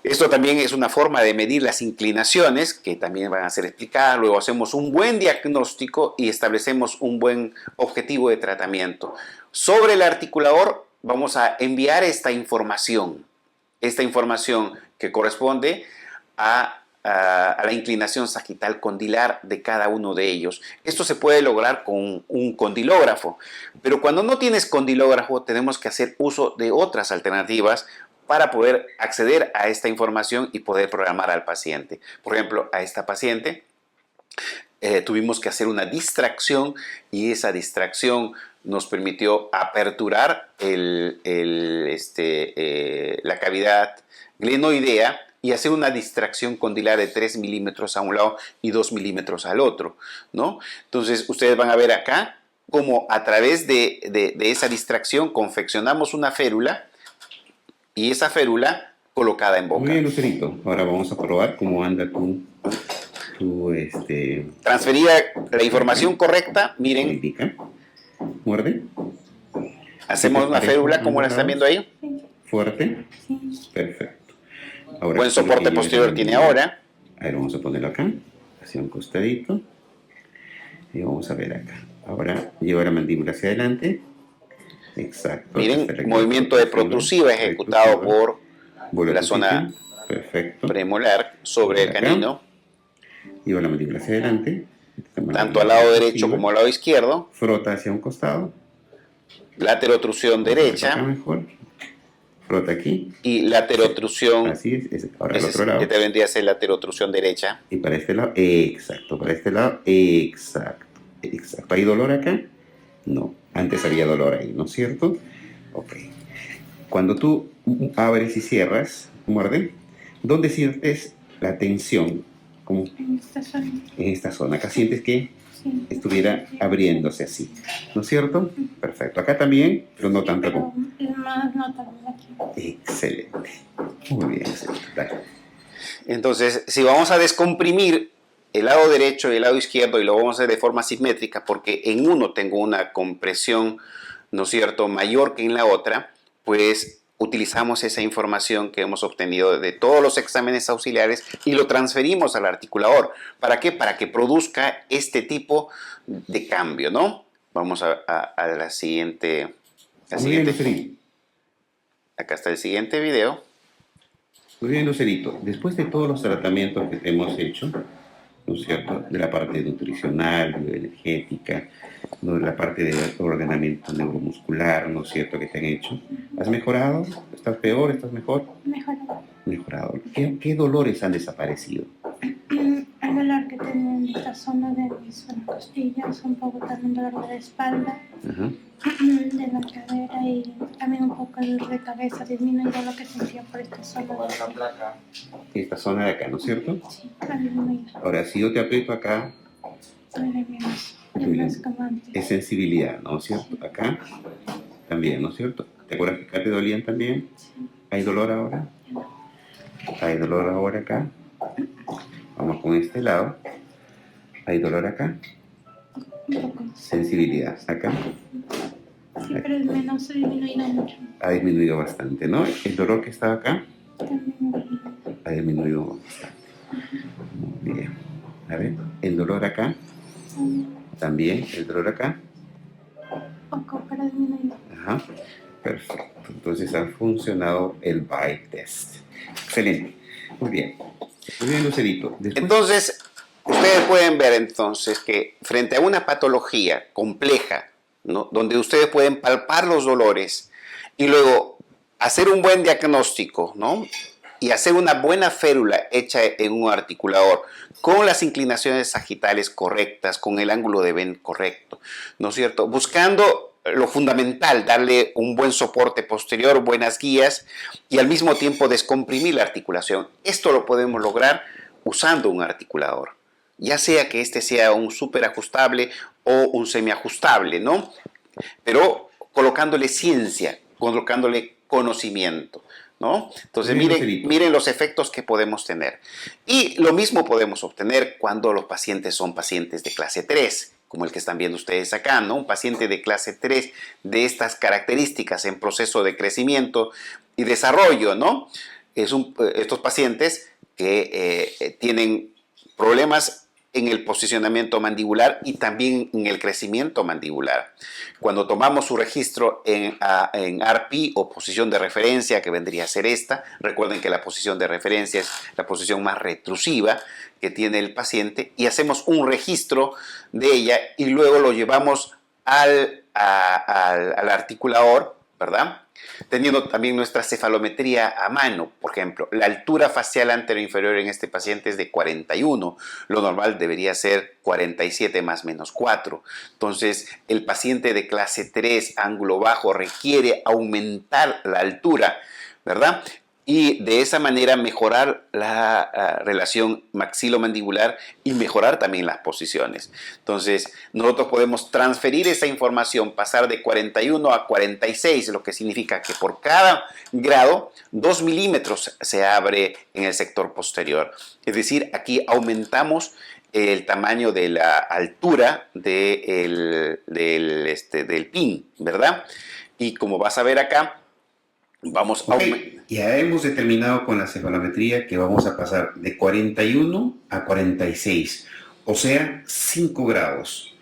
Esto también es una forma de medir las inclinaciones que también van a ser explicadas. Luego hacemos un buen diagnóstico y establecemos un buen objetivo de tratamiento. Sobre el articulador vamos a enviar esta información que corresponde a la inclinación sagital condilar de cada uno de ellos. Esto se puede lograr con un condilógrafo, pero cuando no tienes condilógrafo tenemos que hacer uso de otras alternativas para poder acceder a esta información y poder programar al paciente. Por ejemplo, a esta paciente tuvimos que hacer una distracción y esa distracción nos permitió aperturar la cavidad glenoidea y hacer una distracción condilar de 3 milímetros a un lado y 2 milímetros al otro, ¿no? Entonces, ustedes van a ver acá cómo a través de esa distracción confeccionamos una férula y esa férula colocada en boca. Muy bien, Lucerito. Ahora vamos a probar cómo anda tu Transferida la información correcta, miren, indica. Muerde. hacemos una férula como la están viendo ahí. Fuerte. Sí. Perfecto. Ahora, Buen soporte posterior tiene ahora. Ahí vamos a ponerlo acá, hacia un costadito. Y vamos a ver acá. Ahora lleva la mandíbula hacia adelante. Exacto. Miren, movimiento de protrusiva ejecutado por la zona perfecto. premolar sobre el canino, Lleva la mandíbula hacia adelante. tanto al lado derecho como al lado izquierdo. Frota hacia un costado. Laterotrusión Acá derecha mejor. Frota aquí. y laterotrusión. Así es. Ahora al otro lado. Este vendría a ser laterotrusión derecha. Y para este lado, exacto. Para este lado, exacto. Exacto. ¿Hay dolor acá? No. Antes había dolor ahí, ¿no es cierto? Ok. Cuando tú abres y cierras, muerde, ¿dónde sientes la tensión? Como En esta zona. en esta zona. Acá sientes que Sí. estuviera abriéndose así, ¿no es cierto? Perfecto. Acá también, pero no tanto Pero como. es más notable aquí. Excelente. Muy bien, excelente. Dale. Entonces, si vamos a descomprimir el lado derecho y el lado izquierdo y lo vamos a hacer de forma simétrica porque en uno tengo una compresión, ¿no es cierto?, mayor que en la otra, pues utilizamos esa información que hemos obtenido de todos los exámenes auxiliares y lo transferimos al articulador. ¿Para qué? Para que produzca este tipo de cambio, ¿no? Vamos a la siguiente. Muy bien, Lucerito. Acá está el siguiente video. Muy bien, Lucerito. Después de todos los tratamientos que te hemos hecho, ¿no es cierto?, de la parte nutricional, bioenergética, ¿no?, de la parte de ordenamiento neuromuscular, ¿no es cierto?, que te han hecho, ¿has mejorado? ¿Estás peor? ¿Estás mejor? Mejorado. Mejorado. ¿Qué dolores han desaparecido? El dolor que tenía en esta zona de mis costillas, un poco también dolor de espalda, Ajá. de la cadera y también un poco el dolor de cabeza, disminuido lo que sentía por esta zona de aquí. Esta zona de acá, ¿no es cierto? Sí, ha disminuido. Ahora, si yo te aprieto acá, Duele menos, ya Muy no bien. es como antes. es sensibilidad, ¿no es cierto? Acá también, ¿no es cierto? ¿Te acuerdas que acá te dolían también? ¿Hay dolor ahora? ¿Hay dolor ahora acá? Vamos con este lado. ¿Hay dolor acá? Un poco. Sensibilidad. Acá Sí, pero es menos, ha disminuido mucho. ha disminuido bastante, ¿no? El dolor que estaba acá También ha disminuido. ha disminuido bastante. Muy bien. A ver, el dolor acá, también el dolor acá. Poco, pero ha disminuido. Ajá. Perfecto. Entonces ha funcionado el bite test. Excelente. Muy bien. Muy bien, Lucerito. Después, Entonces, ustedes pueden ver entonces que frente a una patología compleja, ¿no?, donde ustedes pueden palpar los dolores y luego hacer un buen diagnóstico, ¿no?, y hacer una buena férula hecha en un articulador con las inclinaciones sagitales correctas, con el ángulo de Venn correcto, ¿no es cierto?, buscando lo fundamental, darle un buen soporte posterior, buenas guías y al mismo tiempo descomprimir la articulación. Esto lo podemos lograr usando un articulador, ya sea que este sea un súper ajustable o un semiajustable, ¿no? Pero colocándole ciencia, colocándole conocimiento, ¿no? Entonces miren los efectos que podemos tener. Y lo mismo podemos obtener cuando los pacientes son pacientes de clase 3, como el que están viendo ustedes acá, ¿no? Un paciente de clase 3 de estas características en proceso de crecimiento y desarrollo, ¿no? Estos pacientes que tienen problemas en el posicionamiento mandibular y también en el crecimiento mandibular. Cuando tomamos su registro en RP o posición de referencia, que vendría a ser esta, recuerden que la posición de referencia es la posición más retrusiva que tiene el paciente, y hacemos un registro de ella y luego lo llevamos al articulador, ¿verdad? Teniendo también nuestra cefalometría a mano, por ejemplo, la altura facial anteroinferior en este paciente es de 41, lo normal debería ser 47 más menos 4. Entonces, el paciente de clase 3, ángulo bajo, requiere aumentar la altura, ¿verdad? Y de esa manera mejorar la relación maxilomandibular y mejorar también las posiciones. Entonces, nosotros podemos transferir esa información, pasar de 41 a 46, lo que significa que por cada grado 2 milímetros se abre en el sector posterior. Es decir, aquí aumentamos el tamaño de la altura del pin, ¿verdad? Y como vas a ver acá, vamos a ya hemos determinado con la cefalometría que vamos a pasar de 41 a 46, o sea, 5 grados.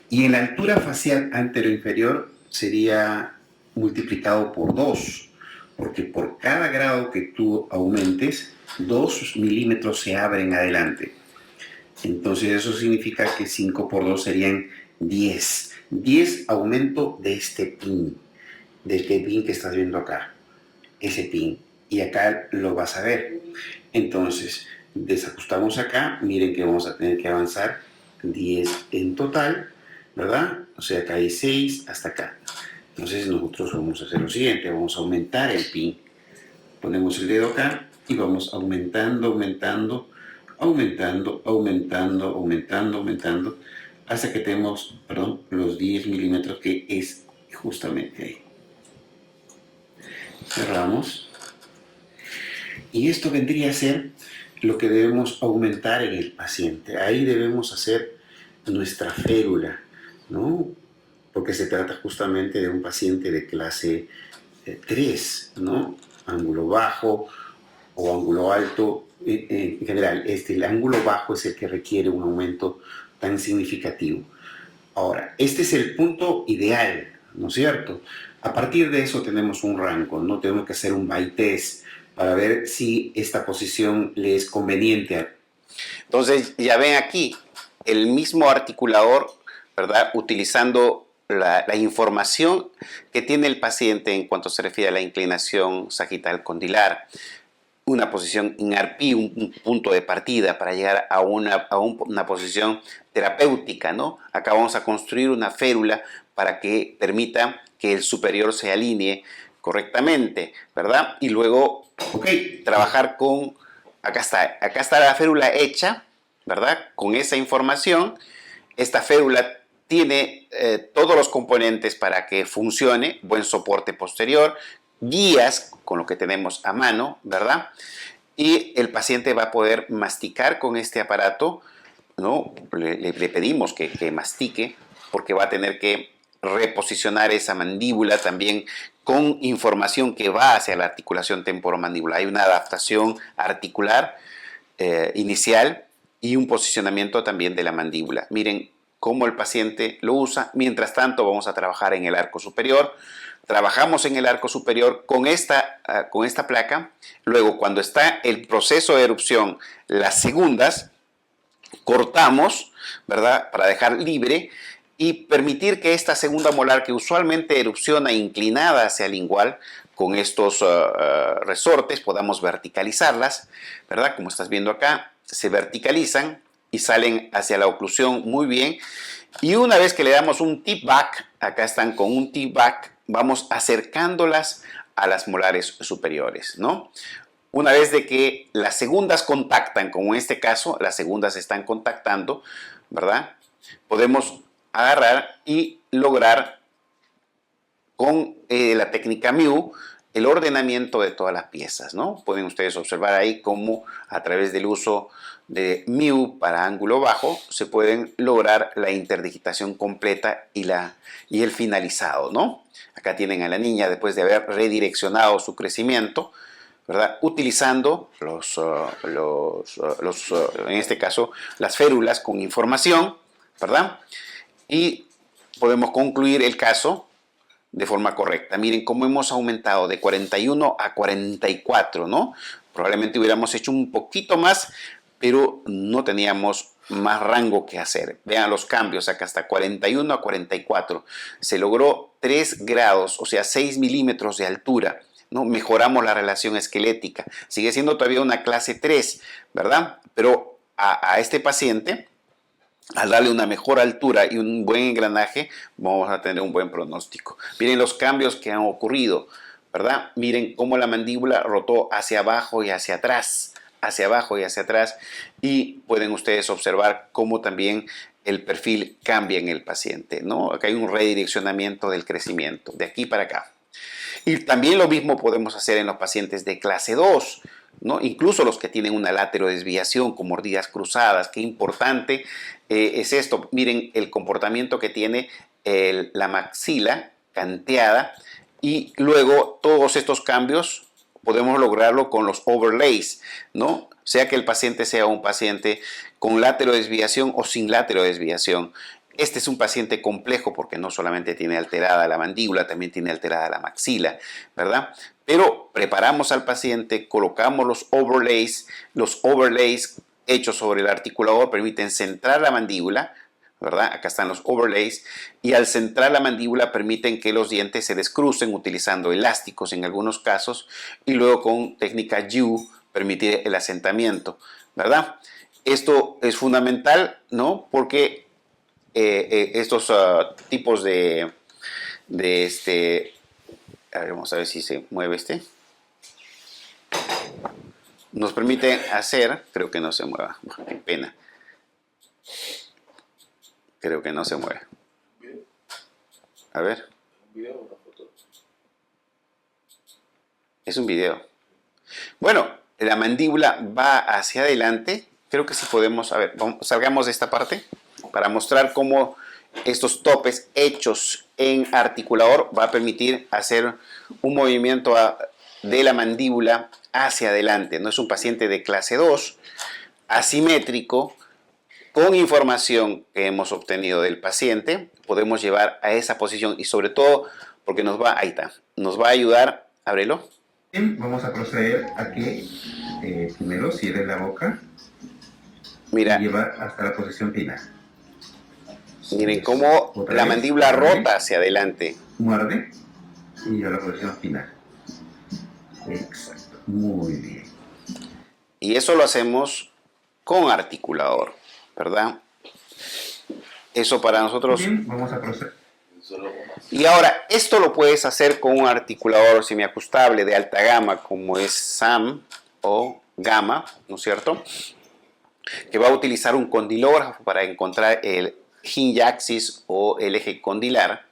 Y en la altura facial anteroinferior sería multiplicado por 2, porque por cada grado que tú aumentes, 2 milímetros se abren adelante. Entonces eso significa que 5 por 2 serían 10. 10 aumento de este pin que estás viendo acá. Ese pin, y acá lo vas a ver. Entonces desajustamos acá, miren que vamos a tener que avanzar 10 en total, ¿verdad? O sea, acá hay 6 hasta acá. Entonces nosotros vamos a hacer lo siguiente, vamos a aumentar el pin, ponemos el dedo acá y vamos aumentando hasta que tenemos, los 10 milímetros, que es justamente ahí. Cerramos. Y esto vendría a ser lo que debemos aumentar en el paciente. Ahí debemos hacer nuestra férula, ¿no? Porque se trata justamente de un paciente de clase 3, ¿no? Ángulo bajo o ángulo alto. En general, el ángulo bajo es el que requiere un aumento tan significativo. Ahora, este es el punto ideal, ¿no es cierto? A partir de eso tenemos un rango, ¿no? Tenemos que hacer un by test para ver si esta posición le es conveniente. Entonces, ya ven aquí, el mismo articulador, ¿verdad? Utilizando la información que tiene el paciente en cuanto se refiere a la inclinación sagital condilar. Una posición en RP, un punto de partida para llegar a una posición terapéutica, ¿no? Acá vamos a construir una férula para que permita que el superior se alinee correctamente, ¿verdad? Y luego trabajar con, acá está la férula hecha, ¿verdad? Con esa información, esta férula tiene todos los componentes para que funcione, buen soporte posterior, guías con lo que tenemos a mano, ¿verdad? Y el paciente va a poder masticar con este aparato, ¿no? Le pedimos que mastique, porque va a tener que reposicionar esa mandíbula también con información que va hacia la articulación temporomandibular. Hay una adaptación articular inicial y un posicionamiento también de la mandíbula. Miren cómo el paciente lo usa. Mientras tanto, vamos a trabajar en el arco superior. Trabajamos en el arco superior con esta placa. Luego, cuando está el proceso de erupción, las segundas, cortamos, ¿verdad? Para dejar libre y permitir que esta segunda molar, que usualmente erupciona inclinada hacia el lingual, con estos resortes podamos verticalizarlas, ¿verdad? Como estás viendo acá, se verticalizan y salen hacia la oclusión muy bien. Y una vez que le damos un tip back, acá están con un tip back, vamos acercándolas a las molares superiores, ¿no? Una vez de que las segundas contactan, como en este caso, las segundas están contactando, ¿verdad? Podemos agarrar y lograr con la técnica Mew el ordenamiento de todas las piezas, ¿no? Pueden ustedes observar ahí cómo a través del uso de Mew para ángulo bajo se pueden lograr la interdigitación completa y el finalizado, ¿no? Acá tienen a la niña después de haber redireccionado su crecimiento, ¿verdad? Utilizando en este caso, las férulas con información, ¿verdad? Y podemos concluir el caso de forma correcta. Miren cómo hemos aumentado de 41 a 44, ¿no? Probablemente hubiéramos hecho un poquito más, pero no teníamos más rango que hacer. Vean los cambios, acá hasta 41 a 44. Se logró 3 grados, o sea, 6 milímetros de altura, ¿no? Mejoramos la relación esquelética. Sigue siendo todavía una clase 3, ¿verdad? Pero a este paciente, al darle una mejor altura y un buen engranaje, vamos a tener un buen pronóstico. Miren los cambios que han ocurrido, ¿verdad? Miren cómo la mandíbula rotó hacia abajo y hacia atrás, hacia abajo y hacia atrás, y pueden ustedes observar cómo también el perfil cambia en el paciente, ¿no? Acá hay un redireccionamiento del crecimiento, de aquí para acá. Y también lo mismo podemos hacer en los pacientes de clase 2, ¿no? Incluso los que tienen una laterodesviación con mordidas cruzadas. Qué importante es esto. Miren el comportamiento que tiene la maxila canteada, y luego todos estos cambios podemos lograrlo con los overlays, ¿no? Sea que el paciente sea un paciente con laterodesviación o sin laterodesviación. Este es un paciente complejo porque no solamente tiene alterada la mandíbula, también tiene alterada la maxila, ¿verdad? Pero preparamos al paciente, colocamos los overlays hechos sobre el articulador permiten centrar la mandíbula, ¿verdad? Acá están los overlays, y al centrar la mandíbula permiten que los dientes se descrucen utilizando elásticos en algunos casos, y luego con técnica U permitir el asentamiento, ¿verdad? Esto es fundamental, ¿no? Porque estos tipos de a ver, vamos a ver si se mueve nos permite hacer, creo que no se mueva, qué pena, creo que no se mueve, a ver, es un video. Bueno, la mandíbula va hacia adelante, creo que sí podemos, a ver, salgamos de esta parte para mostrar cómo estos topes hechos en articulador va a permitir hacer un movimiento de la mandíbula hacia adelante. No es un paciente de clase 2, asimétrico, con información que hemos obtenido del paciente, podemos llevar a esa posición, y sobre todo porque nos va a ayudar, ábrelo. Vamos a proceder a que primero cierre la boca. Mira, y llevar hasta la posición final. Miren cómo la mandíbula rota hacia adelante. Muerde y lleva a la posición final. Exacto, muy bien. Y eso lo hacemos con articulador, ¿verdad? Eso para nosotros. Bien, vamos a proceder. Y ahora, esto lo puedes hacer con un articulador semiajustable de alta gama, como es SAM o Gamma, ¿no es cierto? Que va a utilizar un condilógrafo para encontrar el hinge axis o el eje condilar,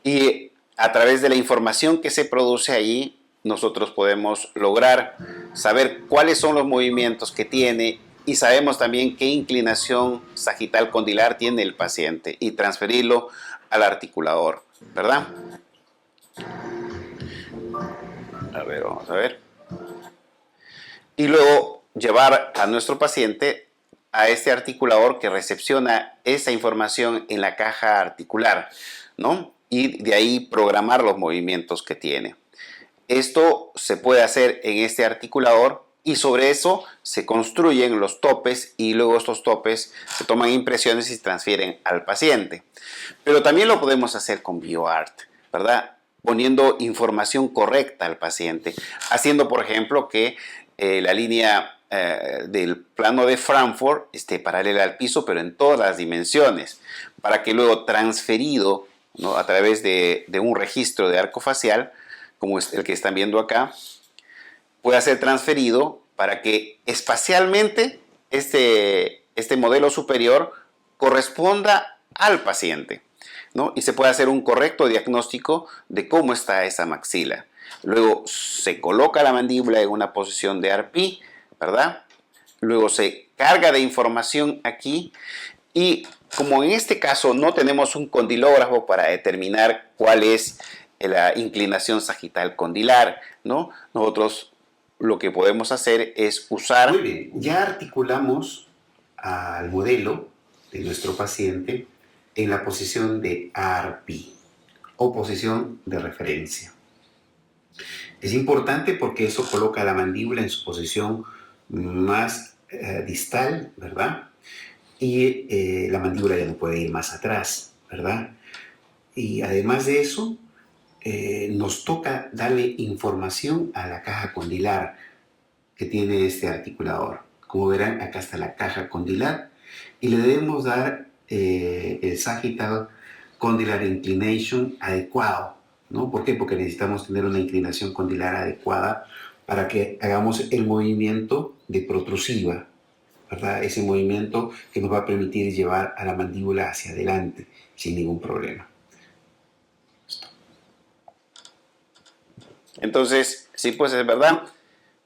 y a través de la información que se produce allí nosotros podemos lograr saber cuáles son los movimientos que tiene, y sabemos también qué inclinación sagital condilar tiene el paciente y transferirlo al articulador, ¿verdad? A ver, vamos a ver. Y luego llevar a nuestro paciente a este articulador que recepciona esa información en la caja articular, ¿no? Y de ahí programar los movimientos que tiene. Esto se puede hacer en este articulador, y sobre eso se construyen los topes, y luego estos topes se toman impresiones y se transfieren al paciente. Pero también lo podemos hacer con BioArt, ¿verdad? Poniendo información correcta al paciente, haciendo, por ejemplo, que la línea del plano de Frankfurt esté paralela al piso, pero en todas las dimensiones, para que luego transferido, ¿no?, a través de un registro de arco facial, como es el que están viendo acá, pueda ser transferido para que espacialmente este modelo superior corresponda al paciente, ¿no? Y se puede hacer un correcto diagnóstico de cómo está esa maxila. Luego se coloca la mandíbula en una posición de RP, ¿verdad? Luego se carga de información aquí y como en este caso no tenemos un condilógrafo para determinar cuál es la inclinación sagital condilar, ¿no? Nosotros lo que podemos hacer es usar... Muy bien, ya articulamos al modelo de nuestro paciente en la posición de RP o posición de referencia. Es importante porque eso coloca la mandíbula en su posición más distal, ¿verdad? Y la mandíbula ya no puede ir más atrás, ¿verdad? Y además de eso, nos toca darle información a la caja condilar que tiene este articulador. Como verán, acá está la caja condilar y le debemos dar el sagittal condylar inclination adecuado, ¿no? ¿Por qué? Porque necesitamos tener una inclinación condilar adecuada para que hagamos el movimiento de protrusiva, ¿verdad? Ese movimiento que nos va a permitir llevar a la mandíbula hacia adelante sin ningún problema. Entonces, sí, pues es verdad,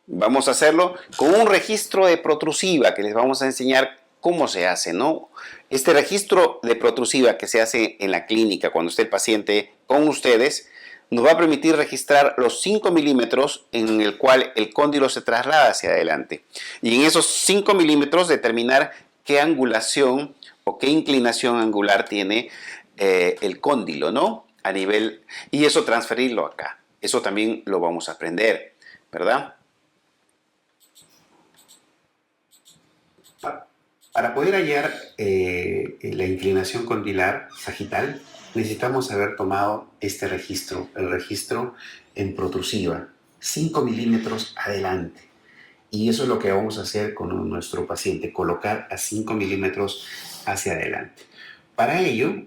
vamos a hacerlo con un registro de protrusiva que les vamos a enseñar cómo se hace, ¿no? Este registro de protrusiva que se hace en la clínica cuando esté el paciente con ustedes nos va a permitir registrar los 5 milímetros en el cual el cóndilo se traslada hacia adelante. Y en esos 5 milímetros determinar qué angulación o qué inclinación angular tiene el cóndilo, ¿no? A nivel, y eso transferirlo acá. Eso también lo vamos a aprender, ¿verdad? Para poder hallar la inclinación condilar sagital, necesitamos haber tomado este registro, el registro en protrusiva, 5 milímetros adelante. Y eso es lo que vamos a hacer con nuestro paciente, colocar a 5 milímetros hacia adelante. Para ello...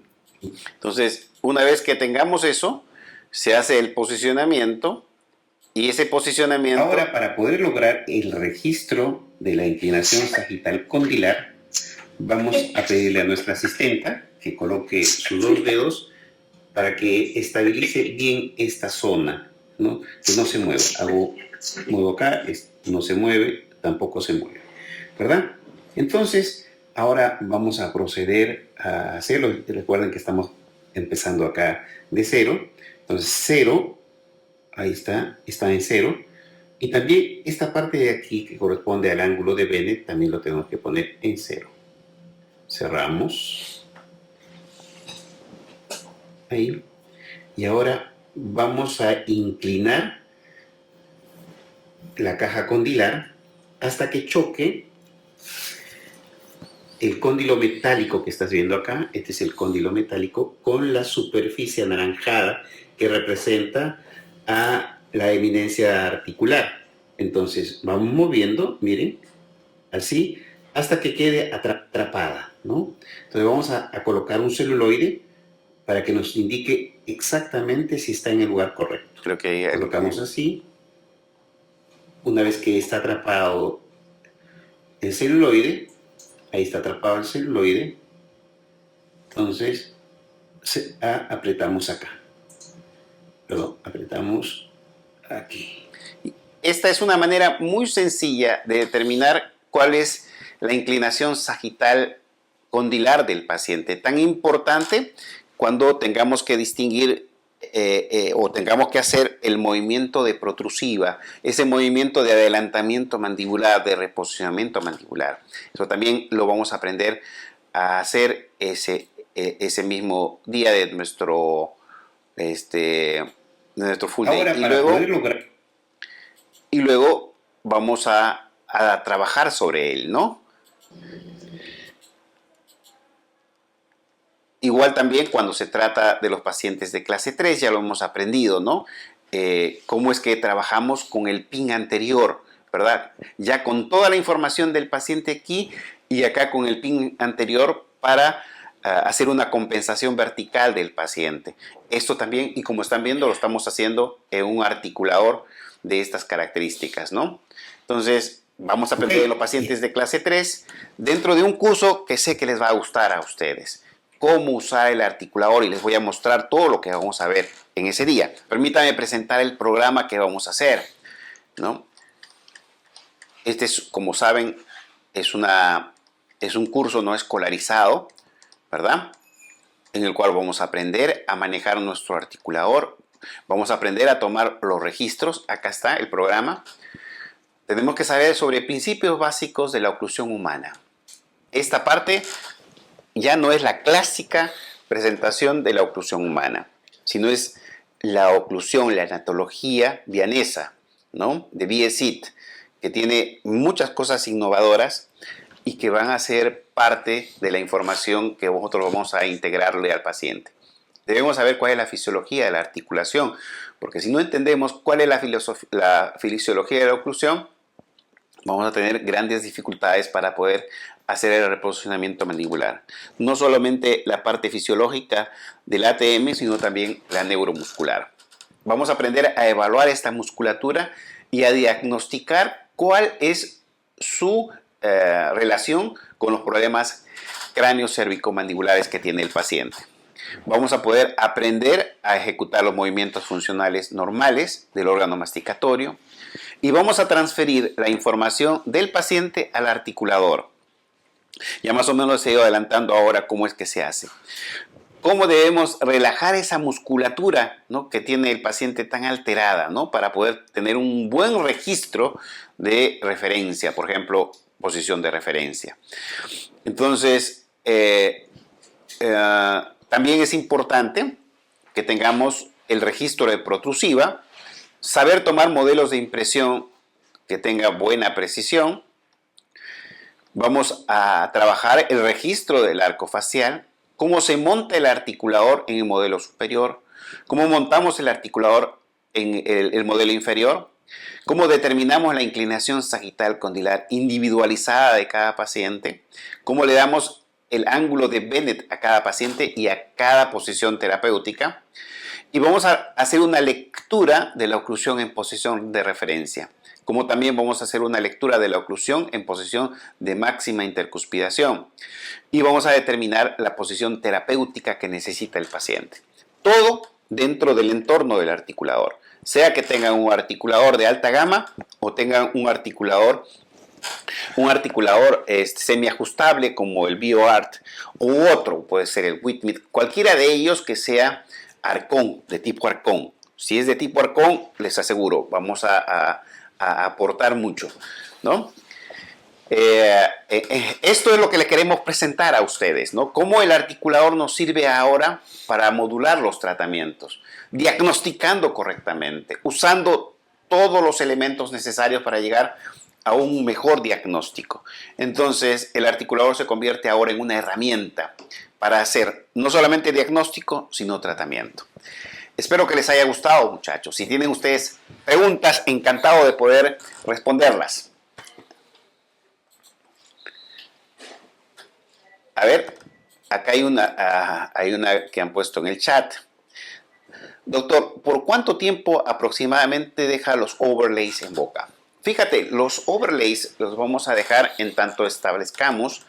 Entonces, una vez que tengamos eso, se hace el posicionamiento y ese posicionamiento... Ahora, para poder lograr el registro de la inclinación sagital condilar, vamos a pedirle a nuestra asistenta que coloque sus 2 dedos para que estabilice bien esta zona, ¿no? Que no se mueva. Muevo acá, no se mueve, tampoco se mueve, ¿verdad? Entonces, ahora vamos a proceder a hacerlo. Recuerden que estamos empezando acá de 0. Entonces, 0, ahí está en 0. Y también esta parte de aquí que corresponde al ángulo de Bennett también lo tenemos que poner en 0. Cerramos. Ahí. Y ahora vamos a inclinar la caja condilar hasta que choque el cóndilo metálico que estás viendo acá. Este es el cóndilo metálico con la superficie anaranjada que representa a la eminencia articular. Entonces vamos moviendo, miren, así, hasta que quede atrapada, ¿no? Entonces vamos a colocar un celuloide para que nos indique exactamente si está en el lugar correcto. Creo que Colocamos así. Una vez que está atrapado el celuloide, ahí está atrapado el celuloide, entonces apretamos acá. Perdón, apretamos aquí. Esta es una manera muy sencilla de determinar cuál es la inclinación sagital condilar del paciente. Tan importante cuando tengamos que distinguir o tengamos que hacer el movimiento de protrusiva, ese movimiento de adelantamiento mandibular, de reposicionamiento mandibular. Eso también lo vamos a aprender a hacer ese mismo día de nuestro full day. Ahora, para poder lograr... Y luego vamos a trabajar sobre él, ¿no? Igual también cuando se trata de los pacientes de clase 3, ya lo hemos aprendido, ¿no? Cómo es que trabajamos con el pin anterior ¿verdad? Ya con toda la información del paciente aquí y acá con el pin anterior para hacer una compensación vertical del paciente. Esto también, y como están viendo, lo estamos haciendo en un articulador de estas características, ¿no? Entonces, vamos a aprender de los pacientes de clase 3 dentro de un curso que sé que les va a gustar a ustedes. Cómo usar el articulador, y les voy a mostrar todo lo que vamos a ver en ese día. Permítanme presentar el programa que vamos a hacer, ¿no? Este es, como saben, es un curso no escolarizado, ¿verdad? En el cual vamos a aprender a manejar nuestro articulador. Vamos a aprender a tomar los registros. Acá está el programa. Tenemos que saber sobre principios básicos de la oclusión humana. Esta parte ya no es la clásica presentación de la oclusión humana, sino es la oclusión, la anatología vianesa, ¿no? De BSIT, que tiene muchas cosas innovadoras y que van a ser parte de la información que nosotros vamos a integrarle al paciente. Debemos saber cuál es la fisiología de la articulación, porque si no entendemos cuál es la fisiología de la oclusión, vamos a tener grandes dificultades para poder hacer el reposicionamiento mandibular. No solamente la parte fisiológica del ATM, sino también la neuromuscular. Vamos a aprender a evaluar esta musculatura y a diagnosticar cuál es su relación con los problemas cráneo-cérvico-mandibulares que tiene el paciente. Vamos a poder aprender a ejecutar los movimientos funcionales normales del órgano masticatorio y vamos a transferir la información del paciente al articulador. Ya más o menos he ido adelantando ahora cómo es que se hace. Cómo debemos relajar esa musculatura, ¿no?, que tiene el paciente tan alterada, ¿no?, para poder tener un buen registro de referencia, por ejemplo, posición de referencia. Entonces, también es importante que tengamos el registro de protrusiva, saber tomar modelos de impresión que tengan buena precisión. Vamos a trabajar el registro del arco facial, cómo se monta el articulador en el modelo superior, cómo montamos el articulador en el modelo inferior, cómo determinamos la inclinación sagital condilar individualizada de cada paciente, cómo le damos el ángulo de Bennett a cada paciente y a cada posición terapéutica. Y vamos a hacer una lectura de la oclusión en posición de referencia, como también vamos a hacer una lectura de la oclusión en posición de máxima intercuspidación. Y vamos a determinar la posición terapéutica que necesita el paciente. Todo dentro del entorno del articulador, sea que tengan un articulador de alta gama o tengan un articulador semiajustable como el BioArt u otro, puede ser el Whitmit, cualquiera de ellos que sea arcón, de tipo arcón. Si es de tipo arcón, les aseguro, vamos a aportar mucho, ¿no? Esto es lo que le queremos presentar a ustedes, ¿no? Cómo el articulador nos sirve ahora para modular los tratamientos, diagnosticando correctamente, usando todos los elementos necesarios para llegar a un mejor diagnóstico. Entonces, el articulador se convierte ahora en una herramienta para hacer no solamente diagnóstico, sino tratamiento. Espero que les haya gustado, muchachos. Si tienen ustedes preguntas, encantado de poder responderlas. A ver, acá hay una que han puesto en el chat. Doctor, ¿por cuánto tiempo aproximadamente deja los overlays en boca? Fíjate, los overlays los vamos a dejar en tanto establezcamos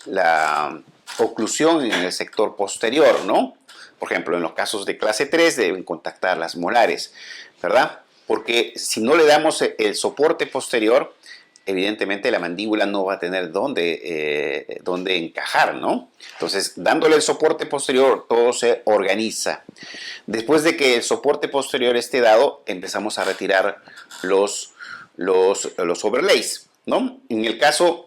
la oclusión en el sector posterior, ¿no? Por ejemplo, en los casos de clase 3 deben contactar las molares, ¿verdad? Porque si no le damos el soporte posterior, evidentemente la mandíbula no va a tener dónde encajar, ¿no? Entonces, dándole el soporte posterior, todo se organiza. Después de que el soporte posterior esté dado, empezamos a retirar los overlays, ¿no? En el caso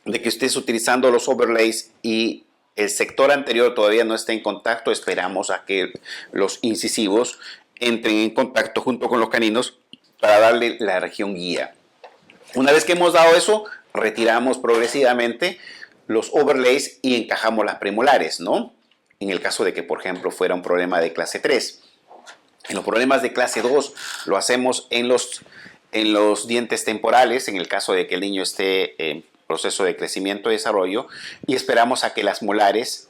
de que estés utilizando los overlays y el sector anterior todavía no esté en contacto, esperamos a que los incisivos entren en contacto junto con los caninos para darle la región guía. Una vez que hemos dado eso, retiramos progresivamente los overlays y encajamos las premolares, ¿no? En el caso de que, por ejemplo, fuera un problema de clase 3. En los problemas de clase 2 lo hacemos en los dientes temporales, en el caso de que el niño esté en proceso de crecimiento y desarrollo, y esperamos a que las molares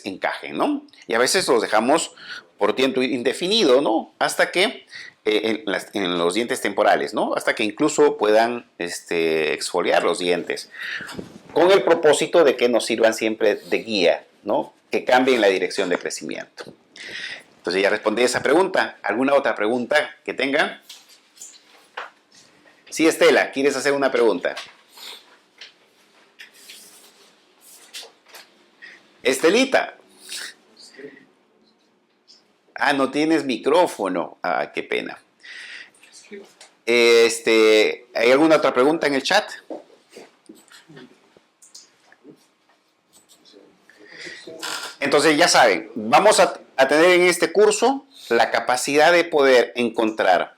encajen, ¿no? Y a veces los dejamos por tiempo indefinido, ¿no? Hasta que, en los dientes temporales, ¿no? Hasta que incluso puedan exfoliar los dientes, con el propósito de que nos sirvan siempre de guía, ¿no? Que cambien la dirección de crecimiento. Entonces ya respondí esa pregunta. ¿Alguna otra pregunta que tengan? Sí, Estela, ¿quieres hacer una pregunta? Estelita. Ah, no tienes micrófono. Ah, qué pena. ¿Hay alguna otra pregunta en el chat? Entonces ya saben, vamos a tener en este curso la capacidad de poder encontrar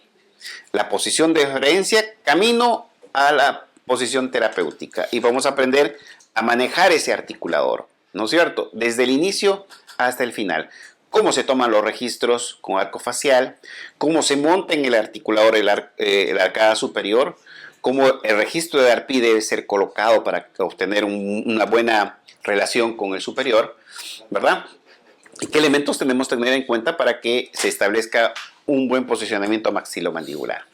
la posición de referencia camino a la posición terapéutica, y vamos a aprender a manejar ese articulador, ¿no es cierto? Desde el inicio hasta el final. Cómo se toman los registros con arco facial, cómo se monta en el articulador la arcada superior, cómo el registro de ARPI debe ser colocado para obtener una buena relación con el superior, ¿verdad? ¿Y qué elementos tenemos que tener en cuenta para que se establezca un buen posicionamiento maxilomandibular?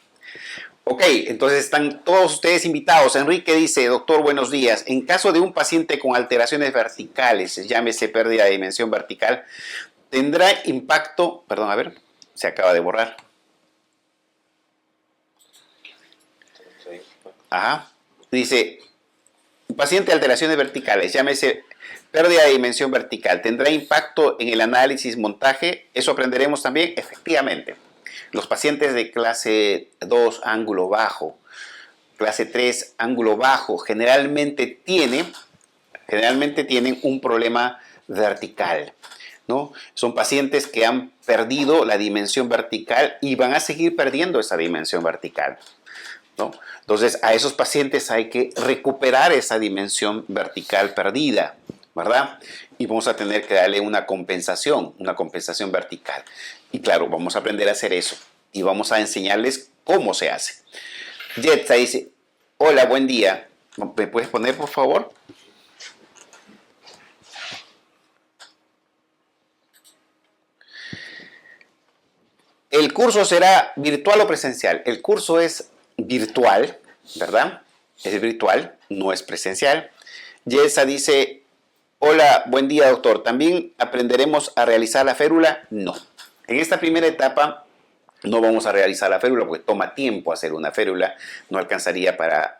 Ok, entonces están todos ustedes invitados. Enrique dice: doctor, buenos días. En caso de un paciente con alteraciones verticales, llámese pérdida de dimensión vertical, ¿tendrá impacto? Perdón, a ver, se acaba de borrar. Ajá. Dice: un paciente de alteraciones verticales, llámese pérdida de dimensión vertical, ¿tendrá impacto en el análisis montaje? Eso aprenderemos también. Efectivamente. Los pacientes de clase 2, ángulo bajo, clase 3, ángulo bajo, generalmente tienen un problema vertical, ¿no? Son pacientes que han perdido la dimensión vertical y van a seguir perdiendo esa dimensión vertical, ¿no? Entonces, a esos pacientes hay que recuperar esa dimensión vertical perdida, ¿verdad? Y vamos a tener que darle una compensación vertical. Y claro, vamos a aprender a hacer eso y vamos a enseñarles cómo se hace. Jetsa dice: hola, buen día. ¿Me puedes poner, por favor? ¿El curso será virtual o presencial? El curso es virtual, ¿verdad? Es virtual, no es presencial. Yelsa dice: hola, buen día, doctor. ¿También aprenderemos a realizar la férula? No. En esta primera etapa no vamos a realizar la férula porque toma tiempo hacer una férula. No alcanzaría para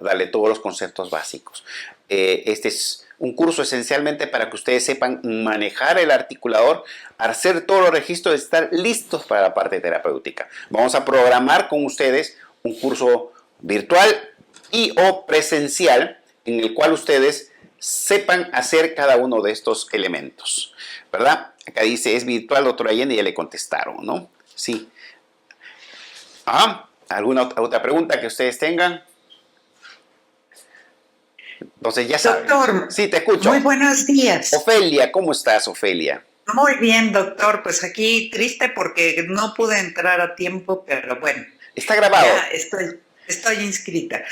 darle todos los conceptos básicos. Este es un curso esencialmente para que ustedes sepan manejar el articulador, hacer todos los registros y estar listos para la parte terapéutica. Vamos a programar con ustedes un curso virtual y o presencial en el cual ustedes sepan hacer cada uno de estos elementos, ¿verdad? Acá dice: es virtual, doctora Allende, y ya le contestaron, ¿no? Sí. ¿Alguna otra pregunta que ustedes tengan? Entonces ya saben. Doctor, sí, te escucho. muy buenos días. Ofelia, ¿cómo estás, Ofelia? Muy bien, doctor. Pues aquí triste porque no pude entrar a tiempo, pero bueno. Está grabado. Ya estoy inscrita.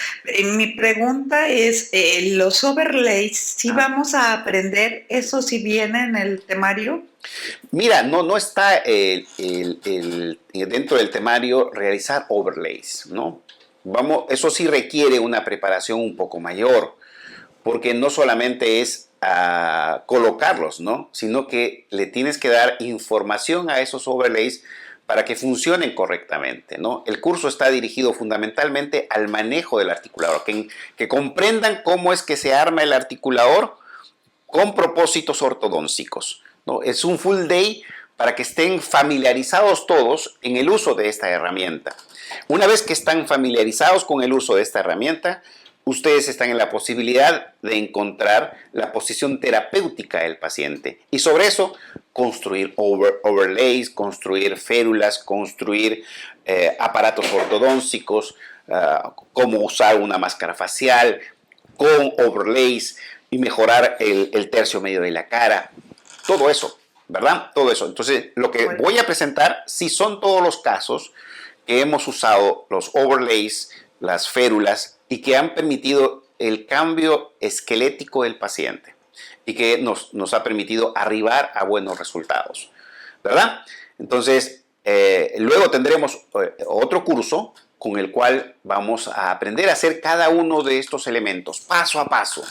Mi pregunta es, ¿los overlays, sí vamos a aprender eso si viene en el temario? Mira, no está dentro del temario realizar overlays, ¿no? Eso sí requiere una preparación un poco mayor, porque no solamente es colocarlos, ¿no? Sino que le tienes que dar información a esos overlays para que funcionen correctamente, ¿no? El curso está dirigido fundamentalmente al manejo del articulador, que comprendan cómo es que se arma el articulador con propósitos ortodóncicos, ¿no? Es un full day para que estén familiarizados todos en el uso de esta herramienta. Una vez que están familiarizados con el uso de esta herramienta, ustedes están en la posibilidad de encontrar la posición terapéutica del paciente y sobre eso construir overlays, construir férulas, construir aparatos ortodóncicos, cómo usar una máscara facial con overlays y mejorar el tercio medio de la cara. Todo eso ¿verdad? Todo eso. Entonces, lo que Bueno. voy a presentar, sí son todos los casos que hemos usado los overlays, las férulas, y que han permitido el cambio esquelético del paciente y que nos ha permitido arribar a buenos resultados, ¿verdad? Entonces, luego tendremos otro curso con el cual vamos a aprender a hacer cada uno de estos elementos, paso a paso.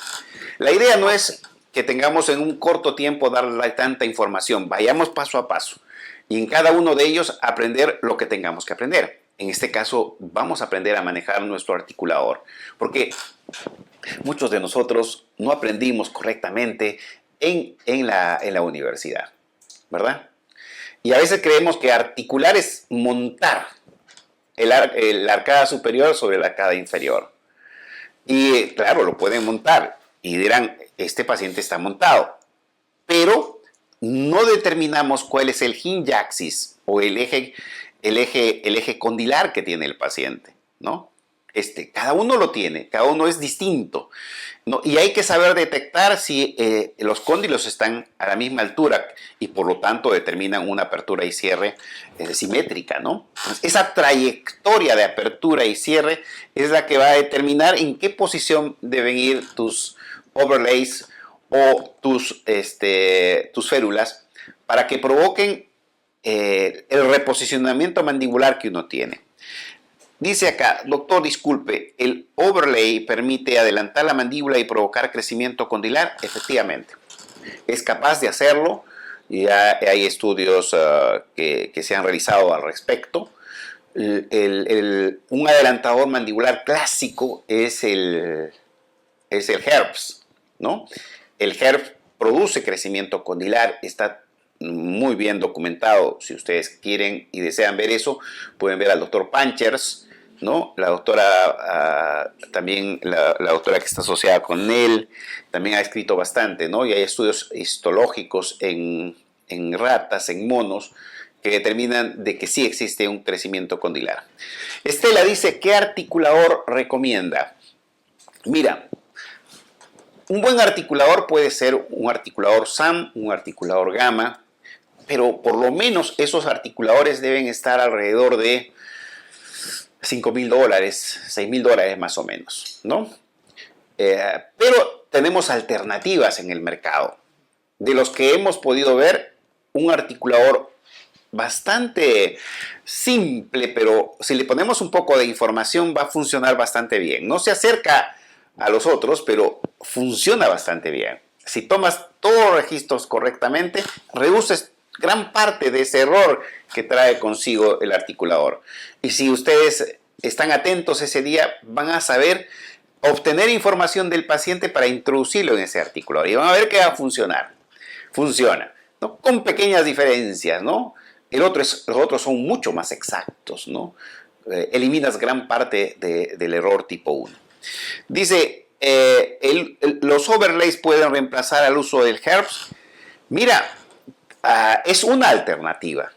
La idea no es que tengamos en un corto tiempo darle tanta información, vayamos paso a paso y en cada uno de ellos aprender lo que tengamos que aprender. En este caso vamos a aprender a manejar nuestro articulador, porque muchos de nosotros no aprendimos correctamente en la universidad, ¿verdad? Y a veces creemos que articular es montar la arcada superior sobre la arcada inferior. Y claro, lo pueden montar y dirán, este paciente está montado, pero no determinamos cuál es el hinge axis o el eje condilar que tiene el paciente, ¿no? Cada uno lo tiene, cada uno es distinto, ¿no? Y hay que saber detectar si los cóndilos están a la misma altura y por lo tanto determinan una apertura y cierre simétrica, ¿no? Entonces, esa trayectoria de apertura y cierre es la que va a determinar en qué posición deben ir tus overlays o tus férulas para que provoquen el reposicionamiento mandibular que uno tiene. Dice acá, doctor, disculpe, ¿el overlay permite adelantar la mandíbula y provocar crecimiento condilar? Efectivamente, es capaz de hacerlo. Ya hay estudios que se han realizado al respecto. Un adelantador mandibular clásico es el HERPS, ¿no? El HERPS produce crecimiento condilar, está muy bien documentado. Si ustedes quieren y desean ver eso, pueden ver al doctor Panchers, ¿no? La doctora, también la doctora que está asociada con él, también ha escrito bastante, ¿no? Y hay estudios histológicos en ratas, en monos, que determinan de que sí existe un crecimiento condilar. Estela dice, ¿qué articulador recomienda? Mira, un buen articulador puede ser un articulador SAM, un articulador gamma, pero por lo menos esos articuladores deben estar alrededor de $5,000, $6,000 más o menos, ¿no? Pero tenemos alternativas en el mercado. De los que hemos podido ver, un articulador bastante simple, pero si le ponemos un poco de información va a funcionar bastante bien. No se acerca a los otros, pero funciona bastante bien. Si tomas todos los registros correctamente, reduces gran parte de ese error que trae consigo el articulador. Y si ustedes están atentos ese día, van a saber obtener información del paciente para introducirlo en ese articulador. Y van a ver que va a funcionar. Funciona, ¿no? Con pequeñas diferencias, ¿no? Los otros son mucho más exactos, ¿no? Eliminas gran parte del error tipo 1. Dice, los overlays pueden reemplazar al uso del HERPS. Mira, es una alternativa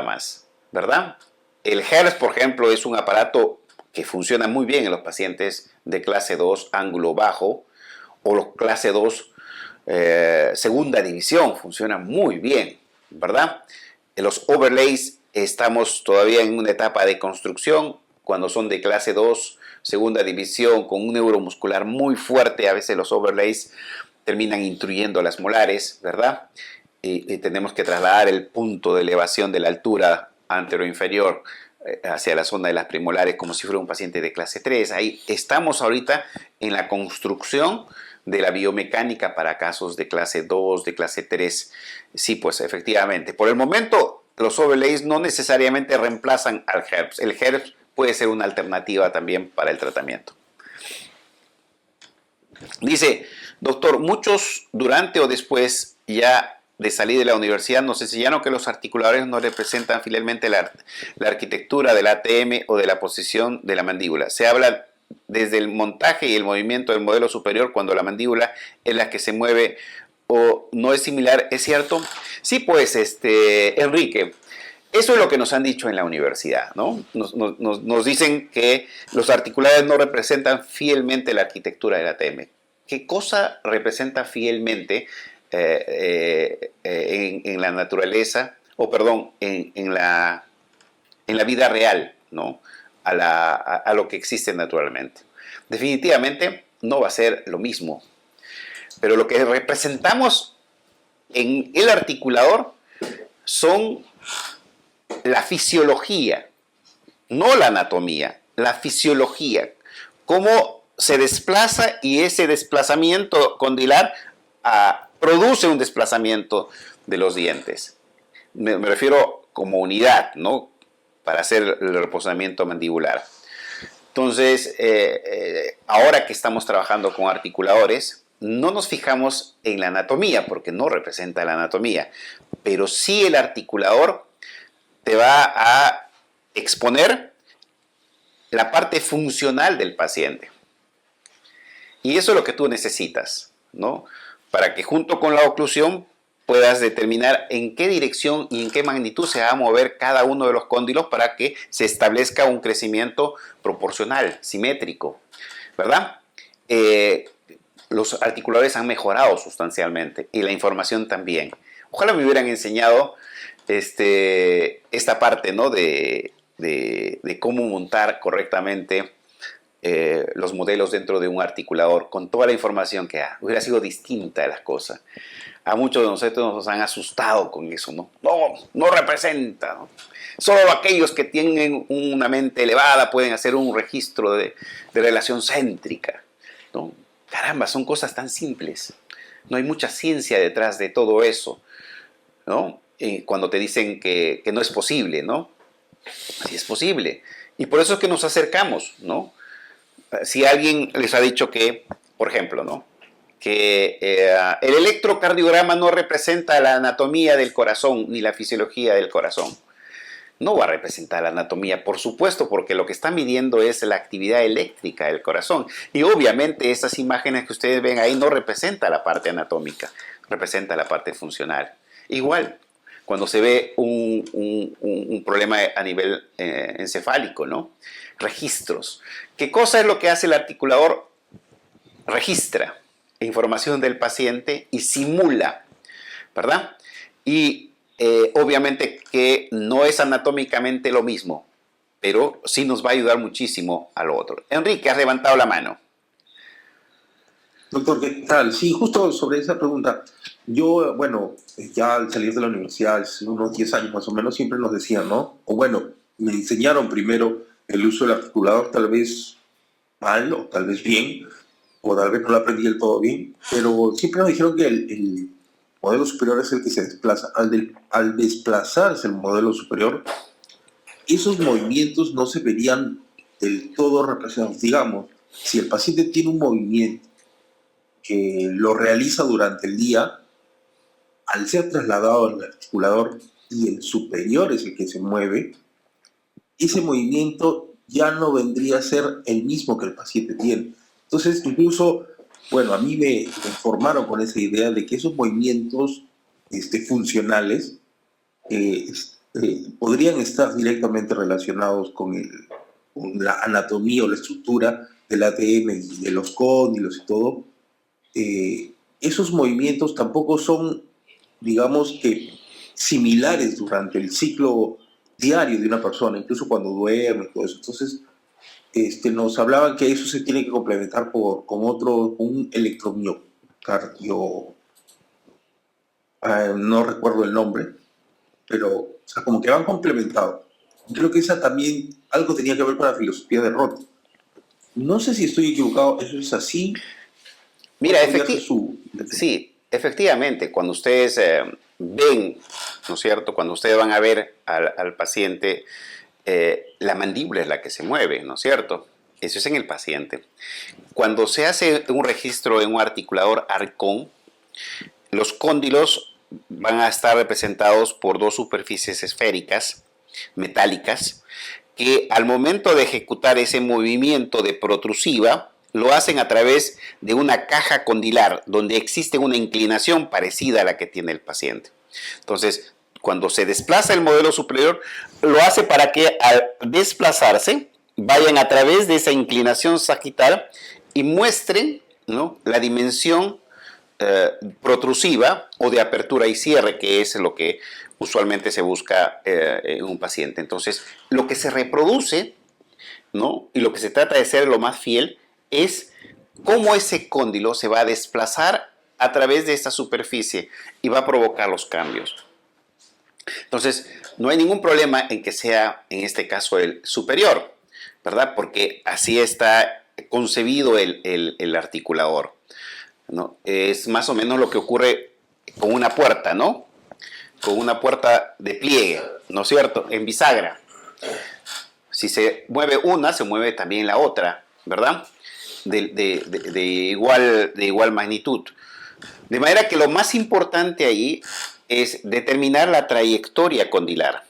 más, ¿verdad? El HERPS, por ejemplo, es un aparato que funciona muy bien en los pacientes de clase 2 ángulo bajo o los clase 2 segunda división, funciona muy bien, ¿verdad? En los overlays estamos todavía en una etapa de construcción. Cuando son de clase 2, segunda división, con un neuromuscular muy fuerte, a veces los overlays terminan intruyendo las molares, ¿verdad? Y tenemos que trasladar el punto de elevación de la altura anteroinferior hacia la zona de las premolares como si fuera un paciente de clase 3. Ahí estamos ahorita en la construcción de la biomecánica para casos de clase 2, de clase 3. Sí, pues efectivamente. Por el momento, los overlays no necesariamente reemplazan al HERPS. El HERPS puede ser una alternativa también para el tratamiento. Dice, doctor, muchos durante o después ya de salir de la universidad nos enseñaron que los articuladores no representan fielmente la arquitectura del ATM o de la posición de la mandíbula. Se habla desde el montaje y el movimiento del modelo superior cuando la mandíbula es la que se mueve o no es similar, ¿es cierto? Sí, pues, Enrique, eso es lo que nos han dicho en la universidad, ¿no? Nos dicen que los articulares no representan fielmente la arquitectura del ATM. ¿Qué cosa representa fielmente en la naturaleza, o perdón, en la vida real, ¿no? A lo que existe naturalmente. Definitivamente no va a ser lo mismo, pero lo que representamos en el articulador son la fisiología, no la anatomía, la fisiología, cómo se desplaza y ese desplazamiento condilar produce un desplazamiento de los dientes. Me refiero como unidad, ¿no? Para hacer el reposamiento mandibular. Entonces, ahora que estamos trabajando con articuladores, no nos fijamos en la anatomía, porque no representa la anatomía, pero sí el articulador te va a exponer la parte funcional del paciente. Y eso es lo que tú necesitas, ¿no? Para que junto con la oclusión puedas determinar en qué dirección y en qué magnitud se va a mover cada uno de los cóndilos para que se establezca un crecimiento proporcional, simétrico, ¿verdad? Los articuladores han mejorado sustancialmente y la información también. Ojalá me hubieran enseñado esta parte, ¿no? de cómo montar correctamente los modelos dentro de un articulador con toda la información que hubiera sido distinta de las cosas. A muchos de nosotros nos han asustado con eso, ¿no? No representa, ¿no? Solo aquellos que tienen una mente elevada pueden hacer un registro de relación céntrica, ¿no? Caramba, son cosas tan simples. No hay mucha ciencia detrás de todo eso, ¿no? Cuando te dicen que no es posible, ¿no? Sí es posible. Y por eso es que nos acercamos, ¿no? Si alguien les ha dicho que, por ejemplo, ¿no? Que el electrocardiograma no representa la anatomía del corazón ni la fisiología del corazón. No va a representar la anatomía, por supuesto, porque lo que está midiendo es la actividad eléctrica del corazón. Y obviamente esas imágenes que ustedes ven ahí no representan la parte anatómica, representa la parte funcional. Igual, cuando se ve un problema a nivel encefálico, ¿no? Registros. ¿Qué cosa es lo que hace el articulador? Registra información del paciente y simula, ¿verdad? Y obviamente que no es anatómicamente lo mismo, pero sí nos va a ayudar muchísimo a lo otro. Enrique, has levantado la mano. Doctor, ¿qué tal? Sí, justo sobre esa pregunta. Yo, bueno, ya al salir de la universidad, hace unos 10 años más o menos, siempre nos decían, ¿no? O bueno, me enseñaron primero el uso del articulador, tal vez mal o tal vez bien, o tal vez no lo aprendí del todo bien, pero siempre nos dijeron que el modelo superior es el que se desplaza. Al desplazarse el modelo superior, esos movimientos no se verían del todo representados. Digamos, si el paciente tiene un movimiento que lo realiza durante el día, al ser trasladado al articulador y el superior es el que se mueve, ese movimiento ya no vendría a ser el mismo que el paciente tiene. Entonces, incluso, bueno, a mí me informaron con esa idea de que esos movimientos funcionales podrían estar directamente relacionados con la anatomía o la estructura del ADN y de los cóndilos y todo. Esos movimientos tampoco son, digamos que, similares durante el ciclo diario de una persona, incluso cuando duerme y todo eso. Entonces, nos hablaban que eso se tiene que complementar con un electromiocardio, no recuerdo el nombre, pero o sea, como que van complementados. Creo que esa también algo tenía que ver con la filosofía de Roth. No sé si estoy equivocado, ¿eso es así? Mira, sí, efectivamente, cuando ustedes ven, ¿no es cierto? Cuando ustedes van a ver al paciente, la mandíbula es la que se mueve, ¿no es cierto? Eso es en el paciente. Cuando se hace un registro en un articulador arcón, los cóndilos van a estar representados por dos superficies esféricas, metálicas, que al momento de ejecutar ese movimiento de protrusiva, lo hacen a través de una caja condilar, donde existe una inclinación parecida a la que tiene el paciente. Entonces, cuando se desplaza el modelo superior, lo hace para que al desplazarse vayan a través de esa inclinación sagital y muestren, ¿no?, la dimensión protrusiva o de apertura y cierre, que es lo que usualmente se busca en un paciente. Entonces, lo que se reproduce, ¿no? Y lo que se trata de ser lo más fiel es cómo ese cóndilo se va a desplazar a través de esta superficie y va a provocar los cambios. Entonces, no hay ningún problema en que sea, en este caso, el superior, ¿verdad? Porque así está concebido el articulador, ¿no? Es más o menos lo que ocurre con una puerta, ¿no? Con una puerta de pliegue, ¿no es cierto? En bisagra. Si se mueve una, se mueve también la otra, ¿verdad? De igual magnitud. De manera que lo más importante ahí es determinar la trayectoria condilar,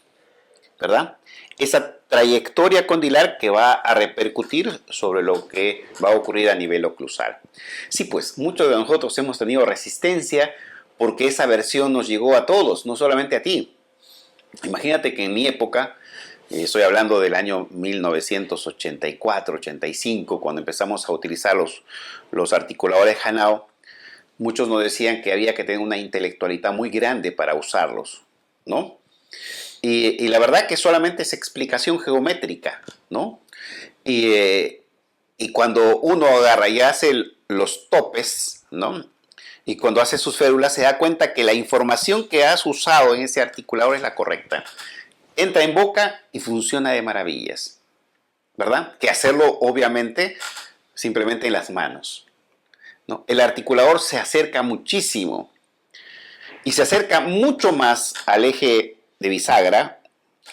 ¿verdad? Esa trayectoria condilar que va a repercutir sobre lo que va a ocurrir a nivel oclusal. Sí, pues muchos de nosotros hemos tenido resistencia porque esa versión nos llegó a todos, no solamente a ti. Imagínate que en mi época, estoy hablando del año 1984-85, cuando empezamos a utilizar los articuladores Hanao, muchos nos decían que había que tener una intelectualidad muy grande para usarlos, ¿no? Y la verdad que solamente es explicación geométrica, ¿no? Y cuando uno agarra y hace los topes, ¿no? Y cuando hace sus férulas se da cuenta que la información que has usado en ese articulador es la correcta. Entra en boca y funciona de maravillas, ¿verdad? Que hacerlo, obviamente, simplemente en las manos, ¿no? El articulador se acerca muchísimo y se acerca mucho más al eje de bisagra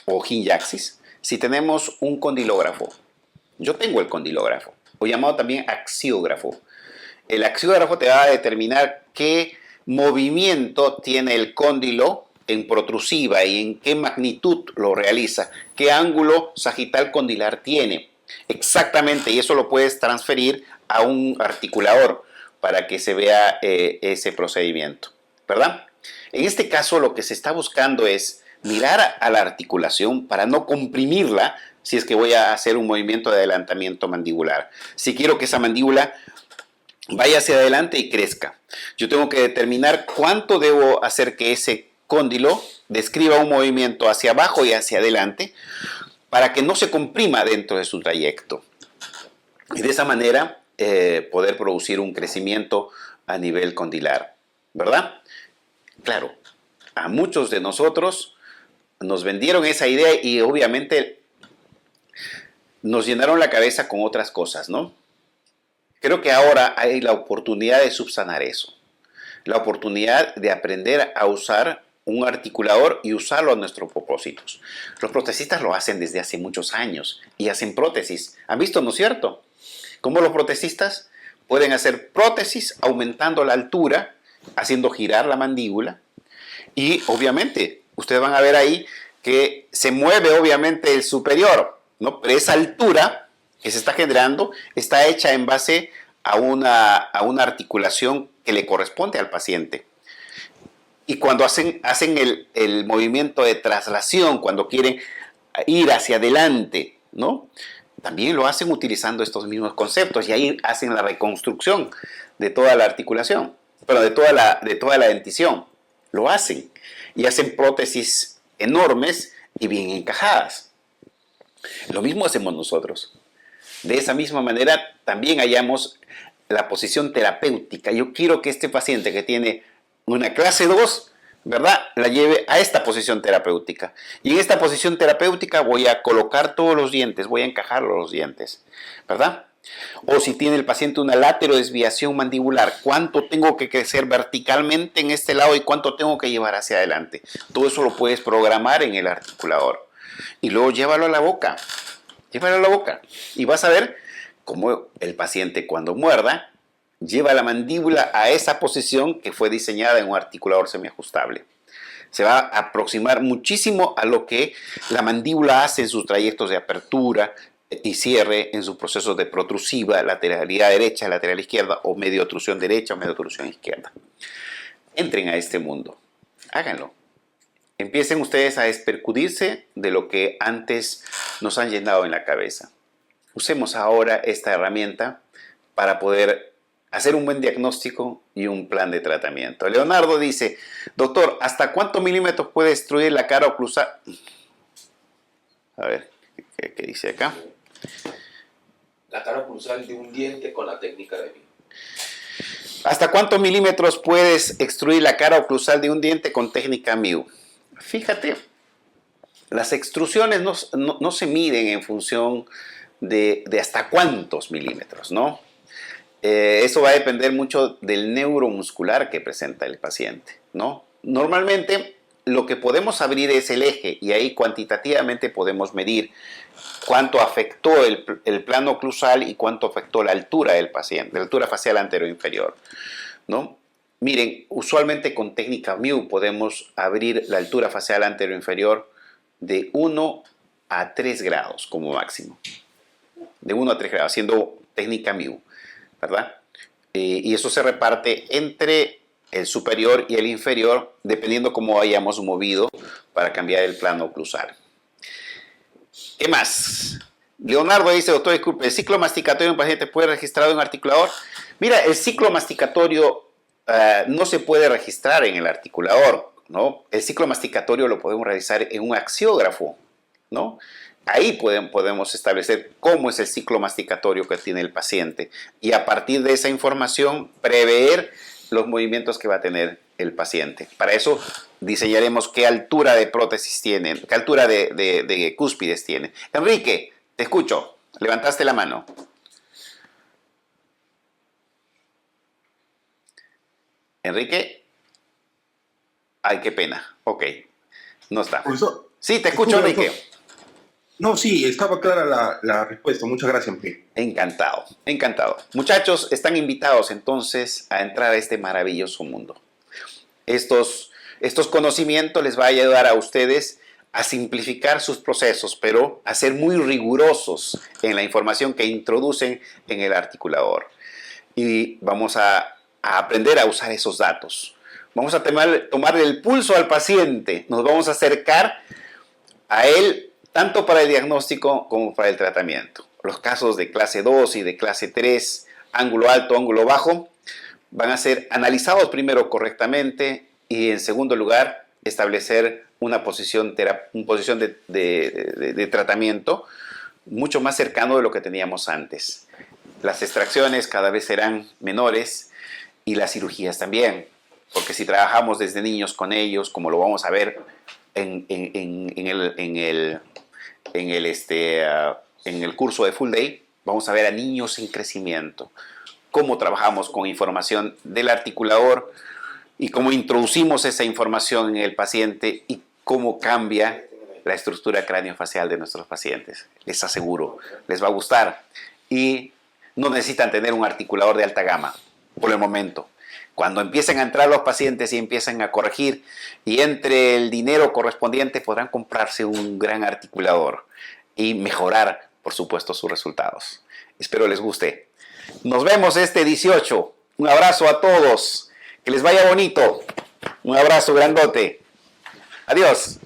o hinge axis si tenemos un condilógrafo. Yo tengo el condilógrafo, o llamado también axiógrafo. El axiógrafo te va a determinar qué movimiento tiene el cóndilo en protrusiva y en qué magnitud lo realiza, qué ángulo sagital condilar tiene. Exactamente, y eso lo puedes transferir a un articulador para que se vea ese procedimiento, ¿verdad? En este caso lo que se está buscando es mirar a la articulación para no comprimirla si es que voy a hacer un movimiento de adelantamiento mandibular. Si quiero que esa mandíbula vaya hacia adelante y crezca, yo tengo que determinar cuánto debo hacer que ese cóndilo describa un movimiento hacia abajo y hacia adelante para que no se comprima dentro de su trayecto. Y de esa manera poder producir un crecimiento a nivel condilar, ¿verdad? Claro, a muchos de nosotros nos vendieron esa idea y obviamente nos llenaron la cabeza con otras cosas, ¿no? Creo que ahora hay la oportunidad de subsanar eso, la oportunidad de aprender a usar un articulador y usarlo a nuestros propósitos. Los protecistas lo hacen desde hace muchos años y hacen prótesis. ¿Han visto, no es cierto? Cómo los protecistas pueden hacer prótesis aumentando la altura, haciendo girar la mandíbula y obviamente ustedes van a ver ahí que se mueve obviamente el superior, ¿no? Pero esa altura que se está generando está hecha en base a una articulación que le corresponde al paciente. Y cuando hacen el movimiento de traslación, cuando quieren ir hacia adelante, ¿no? También lo hacen utilizando estos mismos conceptos y ahí hacen la reconstrucción de toda la articulación, pero de toda la dentición. Lo hacen y hacen prótesis enormes y bien encajadas. Lo mismo hacemos nosotros. De esa misma manera también hallamos la posición terapéutica. Yo quiero que este paciente que tiene una clase 2, ¿verdad?, la lleve a esta posición terapéutica. Y en esta posición terapéutica voy a colocar todos los dientes, voy a encajar los dientes, ¿verdad? O si tiene el paciente una laterodesviación mandibular, ¿cuánto tengo que crecer verticalmente en este lado y cuánto tengo que llevar hacia adelante? Todo eso lo puedes programar en el articulador. Y luego llévalo a la boca. Llévalo a la boca. Y vas a ver cómo el paciente cuando muerda lleva la mandíbula a esa posición que fue diseñada en un articulador semiajustable. Se va a aproximar muchísimo a lo que la mandíbula hace en sus trayectos de apertura y cierre, en sus procesos de protrusiva, lateralidad derecha, lateral izquierda, o medio otrusión derecha o medio otrusión izquierda. Entren a este mundo. Háganlo. Empiecen ustedes a despercudirse de lo que antes nos han llenado en la cabeza. Usemos ahora esta herramienta para poder hacer un buen diagnóstico y un plan de tratamiento. Leonardo dice, doctor, ¿hasta cuántos milímetros puede destruir la cara oclusal? A ver, ¿qué dice acá? La cara oclusal de un diente con la técnica de Mew. ¿Hasta cuántos milímetros puedes extruir la cara oclusal de un diente con técnica Mew? Fíjate, las extrusiones no se miden en función de hasta cuántos milímetros, ¿no? Eso va a depender mucho del neuromuscular que presenta el paciente, ¿no? Normalmente lo que podemos abrir es el eje y ahí cuantitativamente podemos medir cuánto afectó el plano oclusal y cuánto afectó la altura del paciente, la altura facial anterior inferior, ¿no? Miren, usualmente con técnica Mew podemos abrir la altura facial anterior inferior de 1 a 3 grados como máximo. De 1 a 3 grados, haciendo técnica Mew, ¿verdad? Y eso se reparte entre el superior y el inferior, dependiendo cómo hayamos movido para cambiar el plano oclusal. ¿Qué más? Leonardo dice, doctor, disculpe, ¿el ciclo masticatorio en un paciente puede registrado en un articulador? Mira, el ciclo masticatorio no se puede registrar en el articulador, ¿no? El ciclo masticatorio lo podemos realizar en un axiógrafo, ¿no? Ahí podemos establecer cómo es el ciclo masticatorio que tiene el paciente y a partir de esa información prever los movimientos que va a tener el paciente. Para eso diseñaremos qué altura de prótesis tienen, qué altura de cúspides tiene. Enrique, te escucho. Levantaste la mano. Enrique. Ay, qué pena. Ok. No está. Profesor, Sí, te escucho, disculpe, Enrique. doctor. No, sí, estaba clara la respuesta. Muchas gracias, Enrique. Encantado, encantado. Muchachos, están invitados entonces a entrar a este maravilloso mundo. Estos conocimientos les va a ayudar a ustedes a simplificar sus procesos, pero a ser muy rigurosos en la información que introducen en el articulador. Y vamos a aprender a usar esos datos. Vamos a tomarle el pulso al paciente, nos vamos a acercar a él tanto para el diagnóstico como para el tratamiento. Los casos de clase 2 y de clase 3, ángulo alto, ángulo bajo, van a ser analizados primero correctamente y en segundo lugar establecer una posición de tratamiento mucho más cercano de lo que teníamos antes. Las extracciones cada vez serán menores y las cirugías también, porque si trabajamos desde niños con ellos, como lo vamos a ver en el curso de Full Day, vamos a ver a niños en crecimiento, cómo trabajamos con información del articulador y cómo introducimos esa información en el paciente y cómo cambia la estructura craneofacial de nuestros pacientes. Les aseguro, les va a gustar y no necesitan tener un articulador de alta gama por el momento. Cuando empiecen a entrar los pacientes y empiezan a corregir y entre el dinero correspondiente podrán comprarse un gran articulador y mejorar, por supuesto, sus resultados. Espero les guste. Nos vemos este 18. Un abrazo a todos. Que les vaya bonito. Un abrazo grandote. Adiós.